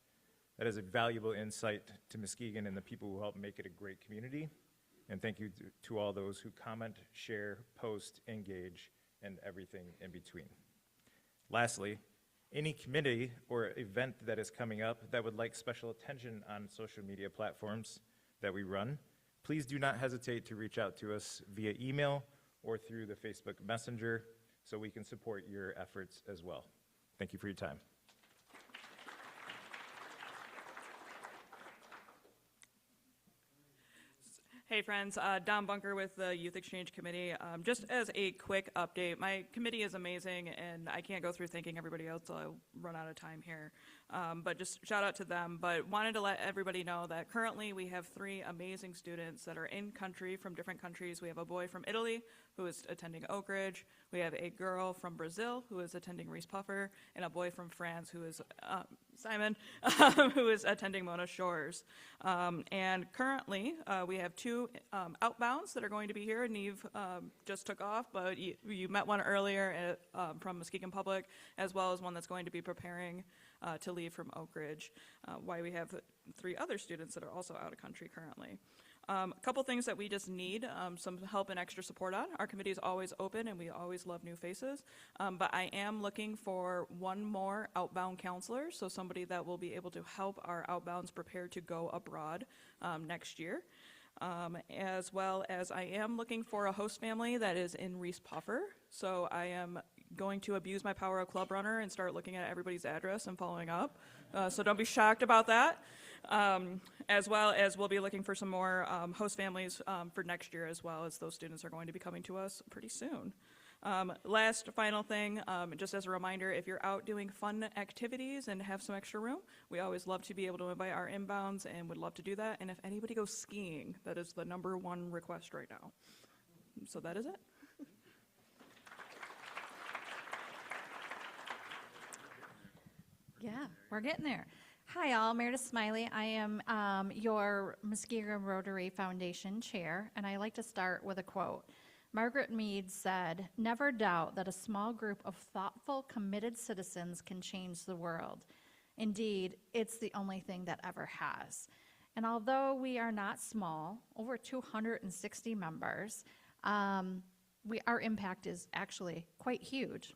That is a valuable insight to Muskegon and the people who help make it a great community. And thank you to all those who comment, share, post, engage, and everything in between. Lastly, any committee or event that is coming up that would like special attention on social media platforms that we run, please do not hesitate to reach out to us via email or through the Facebook Messenger so we can support your efforts as well. Thank you for your time. Hey friends, Don Bunker with the Youth Exchange Committee. Just as a quick update, my committee is amazing and I can't go through thanking everybody else, so I'll run out of time here. But just shout out to them. But wanted to let everybody know that currently we have 3 amazing students that are in country from different countries. We have a boy from Italy who is attending Oak Ridge. We have a girl from Brazil who is attending Reese Puffer, and a boy from France who is Simon, who is attending Mona Shores. And currently we have 2 outbounds that are going to be here. Neve just took off, but you met one earlier from Muskegon Public, as well as one that's going to be preparing to leave from Oak Ridge. Why we have 3 other students that are also out of country currently. A couple things that we just need some help and extra support on. Our committee is always open and we always love new faces, but I am looking for 1 more outbound counselor, so somebody that will be able to help our outbounds prepare to go abroad next year. As well as I am looking for a host family that is in Reese Puffer, so I am going to abuse my power of Club Runner and start looking at everybody's address and following up. So don't be shocked about that. As well as we'll be looking for some more host families for next year, as well as those students are going to be coming to us pretty soon. Last final thing, just as a reminder, if you're out doing fun activities and have some extra room, we always love to be able to invite our inbounds and would love to do that. And if anybody goes skiing, that is the #1 request right now. So that is it. Yeah, we're getting there. Hi, all. Meredith Smiley. I am your Muskegon Rotary Foundation chair, and I like to start with a quote. Margaret Mead said, "Never doubt that a small group of thoughtful, committed citizens can change the world. Indeed, it's the only thing that ever has." And although we are not small, over 260 members, our impact is actually quite huge.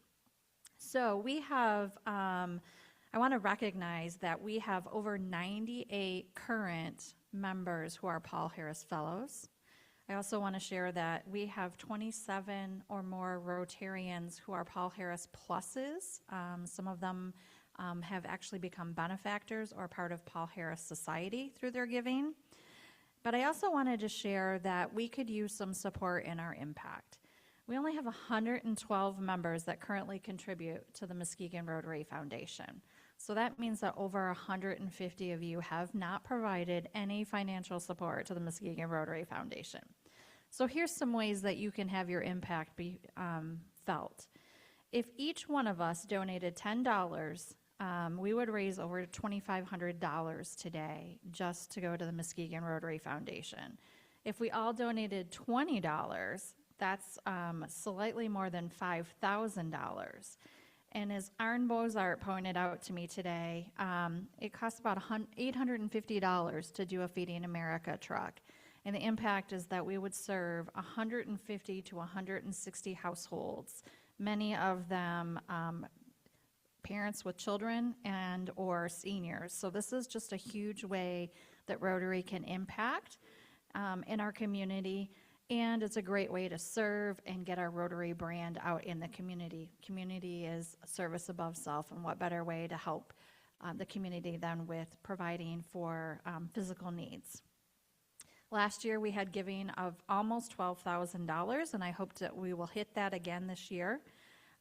So we have, I want to recognize that we have over 98 current members who are Paul Harris Fellows. I also want to share that we have 27 or more Rotarians who are Paul Harris Pluses. Some of them have actually become benefactors or part of Paul Harris Society through their giving. But I also wanted to share that we could use some support in our impact. We only have 112 members that currently contribute to the Muskegon Rotary Foundation. So that means that over 150 of you have not provided any financial support to the Muskegon Rotary Foundation. So here's some ways that you can have your impact be felt. If each one of us donated $10, we would raise over $2,500 today just to go to the Muskegon Rotary Foundation. If we all donated $20, that's slightly more than $5,000. And as Arn Bozart pointed out to me today, it costs about $850 to do a Feeding America truck. And the impact is that we would serve 150 to 160 households, many of them parents with children and or seniors. So this is just a huge way that Rotary can impact in our community. And it's a great way to serve and get our Rotary brand out in the community. Community is service above self, and what better way to help the community than with providing for physical needs. Last year we had giving of almost $12,000, and I hope that we will hit that again this year.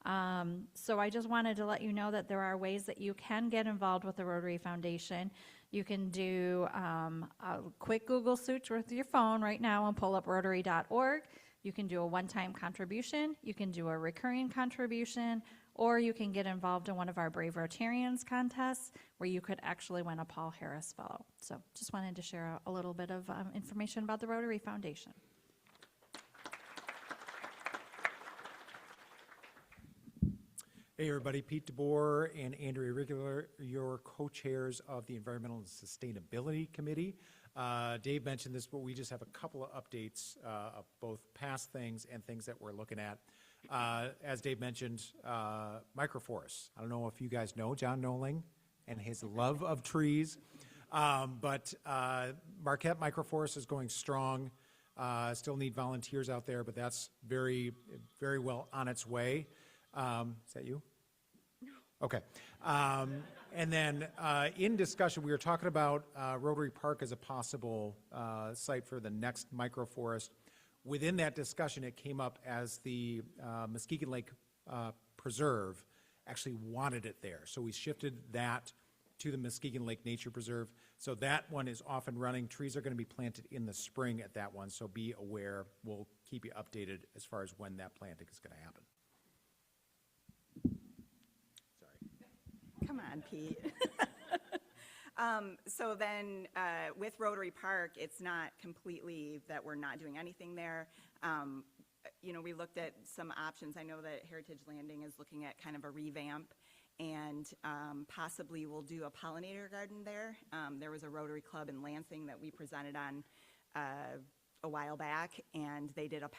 So I just wanted to let you know that there are ways that you can get involved with the Rotary Foundation. You can do a quick Google search with your phone right now and pull up Rotary.org. You can do a one-time contribution. You can do a recurring contribution, or you can get involved in one of our Brave Rotarians contests where you could actually win a Paul Harris Fellow. So just wanted to share a little bit of information about the Rotary Foundation. Hey everybody, Pete DeBoer and Andrea Regular, your co-chairs of the Environmental and Sustainability Committee. Dave mentioned this, but we just have a couple of updates of both past things and things that we're looking at. As Dave mentioned, microforests. I don't know if you guys know John Noling and his love of trees, but Marquette Microforest is going strong. Still need volunteers out there, but that's very, very well on its way. Is that you? No. Okay. And then in discussion, we were talking about Rotary Park as a possible site for the next microforest. Within that discussion, it came up as the Muskegon Lake Preserve actually wanted it there. So we shifted that to the Muskegon Lake Nature Preserve. So that one is off and running. Trees are going to be planted in the spring at that one, so be aware. We'll keep you updated as far as when that planting is going to happen. Come on, Pete. So then with Rotary Park, it's not completely that we're not doing anything there. You know, we looked at some options. I know that Heritage Landing is looking at kind of a revamp, and possibly we'll do a pollinator garden there. There was a Rotary Club in Lansing that we presented on a while back, and they did a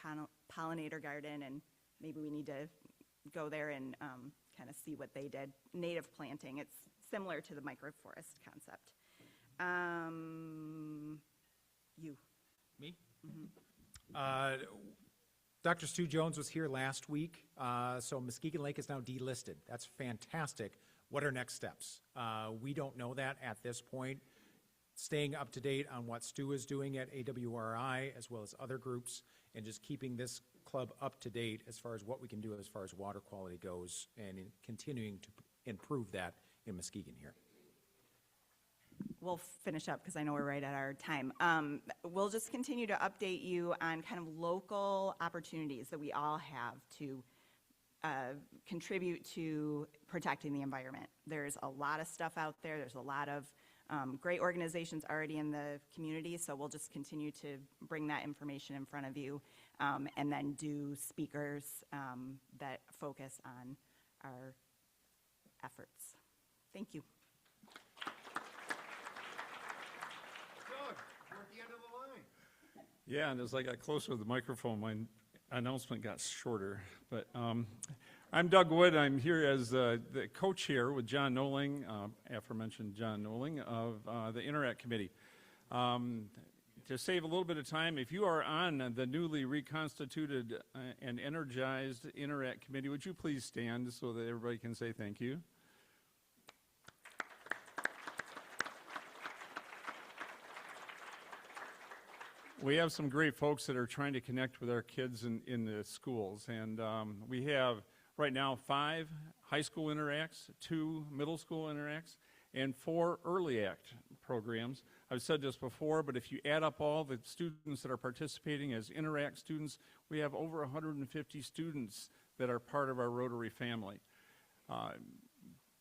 pollinator garden, and maybe we need to go there and kind of see what they did. Native planting, it's similar to the microforest concept. You. Me? Mm-hmm. Dr. Stu Jones was here last week, so Muskegon Lake is now delisted. That's fantastic. What are next steps? We don't know that at this point. Staying up to date on what Stu is doing at AWRI as well as other groups, and just keeping this club up to date as far as what we can do as far as water quality goes, and in continuing to improve that in Muskegon here. We'll finish up because I know we're right at our time. We'll just continue to update you on kind of local opportunities that we all have to contribute to protecting the environment. There's a lot of stuff out there. There's a lot of great organizations already in the community, so we'll just continue to bring that information in front of you, and then do speakers that focus on our efforts. Thank you. Doug, we're at the end of the line. Yeah, and as I got closer to the microphone, my announcement got shorter. But I'm Doug Wood. I'm here as the co-chair with John Noling, aforementioned John Noling, of the Interact Committee. To save a little bit of time, if you are on the newly reconstituted and energized Interact Committee, would you please stand so that everybody can say thank you? we have some great folks that are trying to connect with our kids in the schools. And we have right now 5 high school interacts, 2 middle school interacts, and 4 early act programs. I've said this before, but if you add up all the students that are participating as interact students, we have over 150 students that are part of our Rotary family.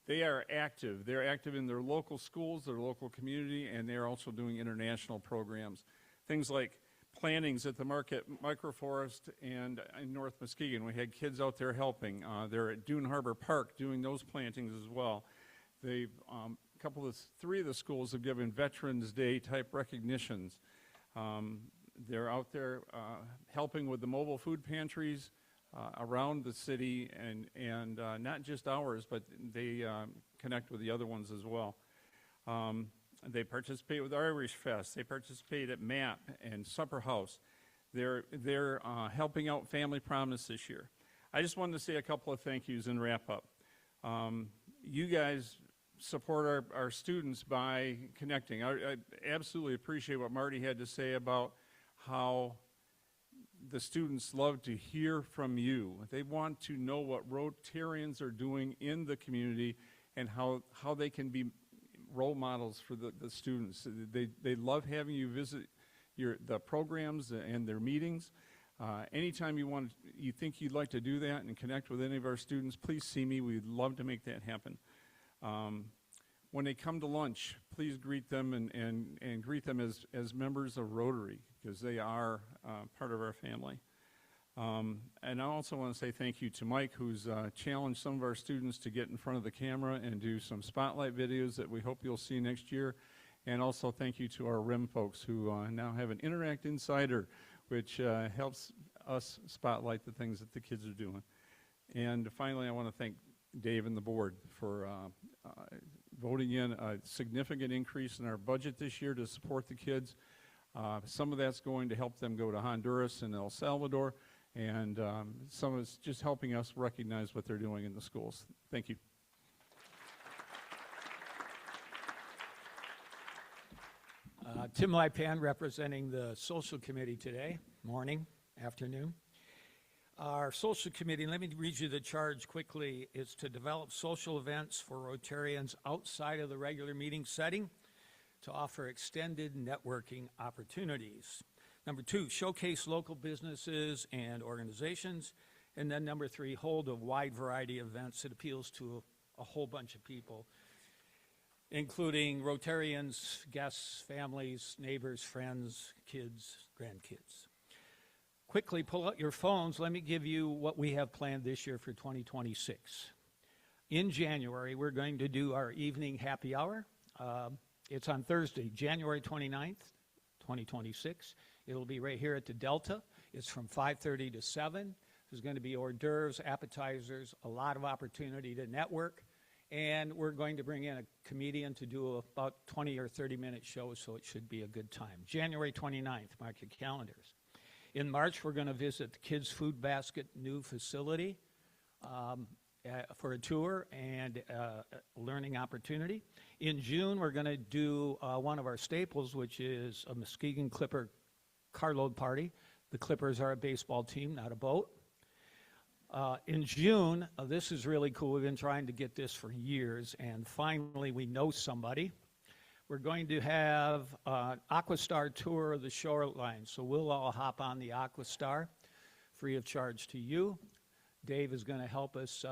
They are active. They're active in their local schools, their local community, and they're also doing international programs. Things like plantings at the Microforest and in North Muskegon. We had kids out there helping. They're at Dune Harbor Park doing those plantings as well. They've, 3 of the schools have given Veterans Day type recognitions. They're out there helping with the mobile food pantries around the city, and not just ours, but they connect with the other ones as well. They participate with Irish Fest. They participate at MAP and Supper House. They're helping out Family Promise this year. I just wanted to say a couple of thank yous and wrap up. You guys support our students by connecting. I absolutely appreciate what Marty had to say about how the students love to hear from you. They want to know what Rotarians are doing in the community and how they can be role models for the students. They love having you visit the programs and their meetings. Anytime you think you'd like to do that and connect with any of our students, please see me. We'd love to make that happen. When they come to lunch, please greet them and greet them as members of Rotary, because they are part of our family. And I also want to say thank you to Mike, who's challenged some of our students to get in front of the camera and do some spotlight videos that we hope you'll see next year. And also thank you to our RIM folks who now have an Interact Insider, which helps us spotlight the things that the kids are doing. And finally, I want to thank Dave and the board for voting in a significant increase in our budget this year to support the kids. Some of that's going to help them go to Honduras and El Salvador, and some of it's just helping us recognize what they're doing in the schools. Thank you. Tim Lipan representing the Social Committee today, morning, afternoon. Our Social Committee, let me read you the charge quickly, is to develop social events for Rotarians outside of the regular meeting setting to offer extended networking opportunities. Number 2, showcase local businesses and organizations. And then number 3, hold a wide variety of events that appeals to a whole bunch of people, including Rotarians, guests, families, neighbors, friends, kids, grandkids. Quickly pull out your phones. Let me give you what we have planned this year for 2026. In January, we're going to do our evening happy hour. It's on Thursday, January 29th, 2026. It'll be right here at the Delta. It's from 5:30 to 7. There's going to be hors d'oeuvres, appetizers, a lot of opportunity to network. And we're going to bring in a comedian to do about 20 or 30-minute shows, so it should be a good time. January 29th, mark your calendars. In March, we're going to visit the Kids Food Basket new facility for a tour and learning opportunity. In June, we're going to do one of our staples, which is a Muskegon Clipper carload party. The Clippers are a baseball team, not a boat. In June, this is really cool. We've been trying to get this for years, and finally we know somebody. We're going to have an Aquastar tour of the shoreline, so we'll all hop on the Aquastar, free of charge to you. Dave is going to help us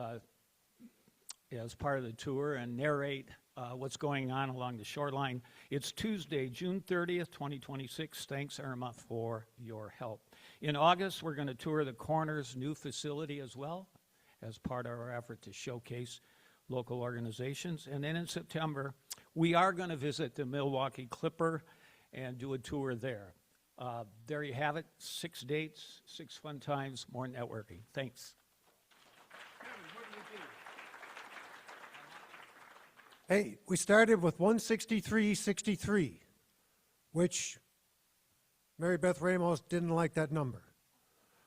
as part of the tour and narrate what's going on along the shoreline. It's Tuesday, June 30th, 2026. Thanks, Irma, for your help. In August, we're going to tour the Corners new facility as well as part of our effort to showcase local organizations. And then in September, we are going to visit the Milwaukee Clipper and do a tour there. There you have it, 6 dates, 6 fun times, more networking. Thanks. Hey, we started with 163.63, which Mary Beth Ramos didn't like that number.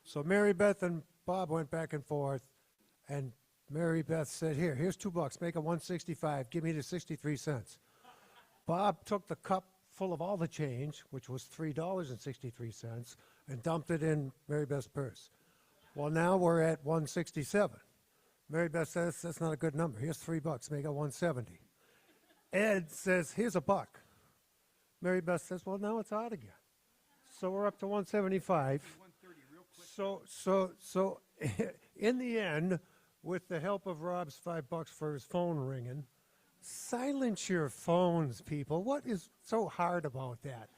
So Mary Beth and Bob went back and forth, and Mary Beth said, here's $2, make it 165, give me the 63 cents. Bob took the cup full of all the change, which was $3.63, and dumped it in Mary Beth's purse. Well, now we're at 167. Mary Beth says, that's not a good number. Here's $3, make it 170. Ed says, here's $1. Mary Beth says, well, now it's odd again. So we're up to 175. So in the end, with the help of Rob's $5 for his phone ringing, silence your phones, people. What is so hard about that?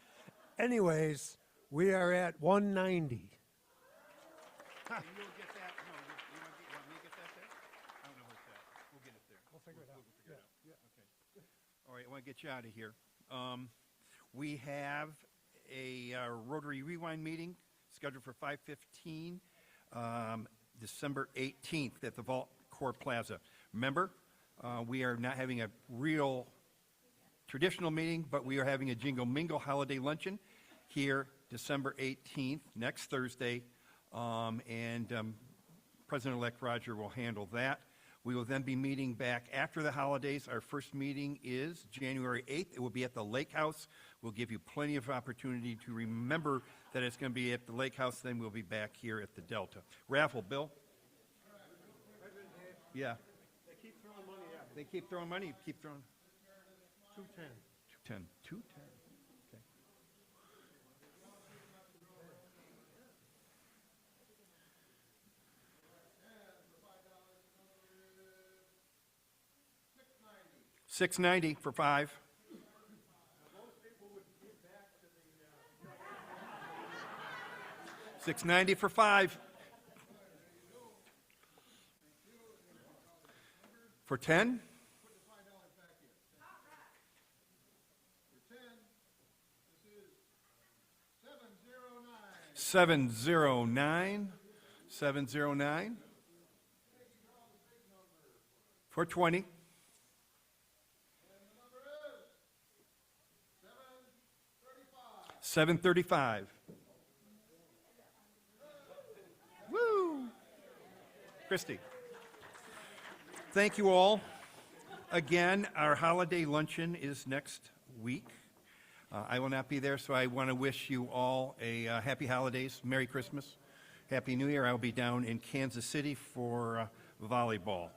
Anyways, we are at 190. And you'll get that, no, you want me to get that there? I don't know where it's at. We'll get it there. We'll figure it out. Yeah. Okay. All right, I want to get you out of here. We have a Rotary Rewind meeting scheduled for 5:15, December 18th at the Vault Core Plaza. Remember, we are not having a real traditional meeting, but we are having a Jingle Mingle holiday luncheon here December 18th, next Thursday, and President-elect Roger will handle that. We will then be meeting back after the holidays. Our first meeting is January 8th. It will be at the Lake House. We'll give you plenty of opportunity to remember that it's going to be at the Lake House. Then we'll be back here at the Delta. Raffle, Bill? Yeah. They keep throwing money at me. They keep throwing money? Keep throwing? 210. 210. 210. Okay. $6.90 for 5. $6.90 for 5. For 10? $709. $709. For 20. $735. Woo! Christy. Thank you all. Again, our holiday luncheon is next week. I will not be there, so I want to wish you all a happy holidays, Merry Christmas, Happy New Year. I'll be down in Kansas City for volleyball.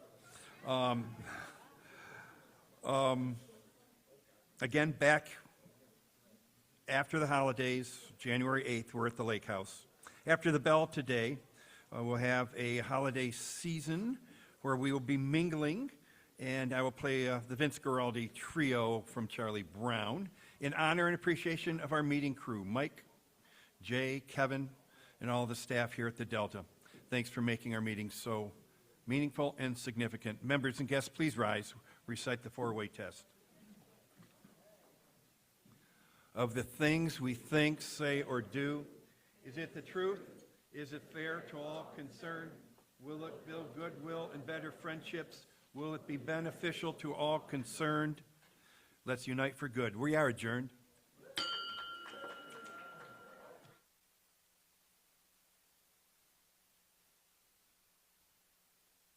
Again, back after the holidays, January 8th, we're at the Lake House. After the bell today, we'll have a holiday season where we will be mingling, and I will play the Vince Guaraldi Trio from Charlie Brown in honor and appreciation of our meeting crew, Mike, Jay, Kevin, and all the staff here at the Delta. Thanks for making our meetings so meaningful and significant. Members and guests, please rise. Recite the four-way test. Of the things we think, say, or do, is it the truth? Is it fair to all concerned? Will it build goodwill and better friendships? Will it be beneficial to all concerned? Let's unite for good. We are adjourned.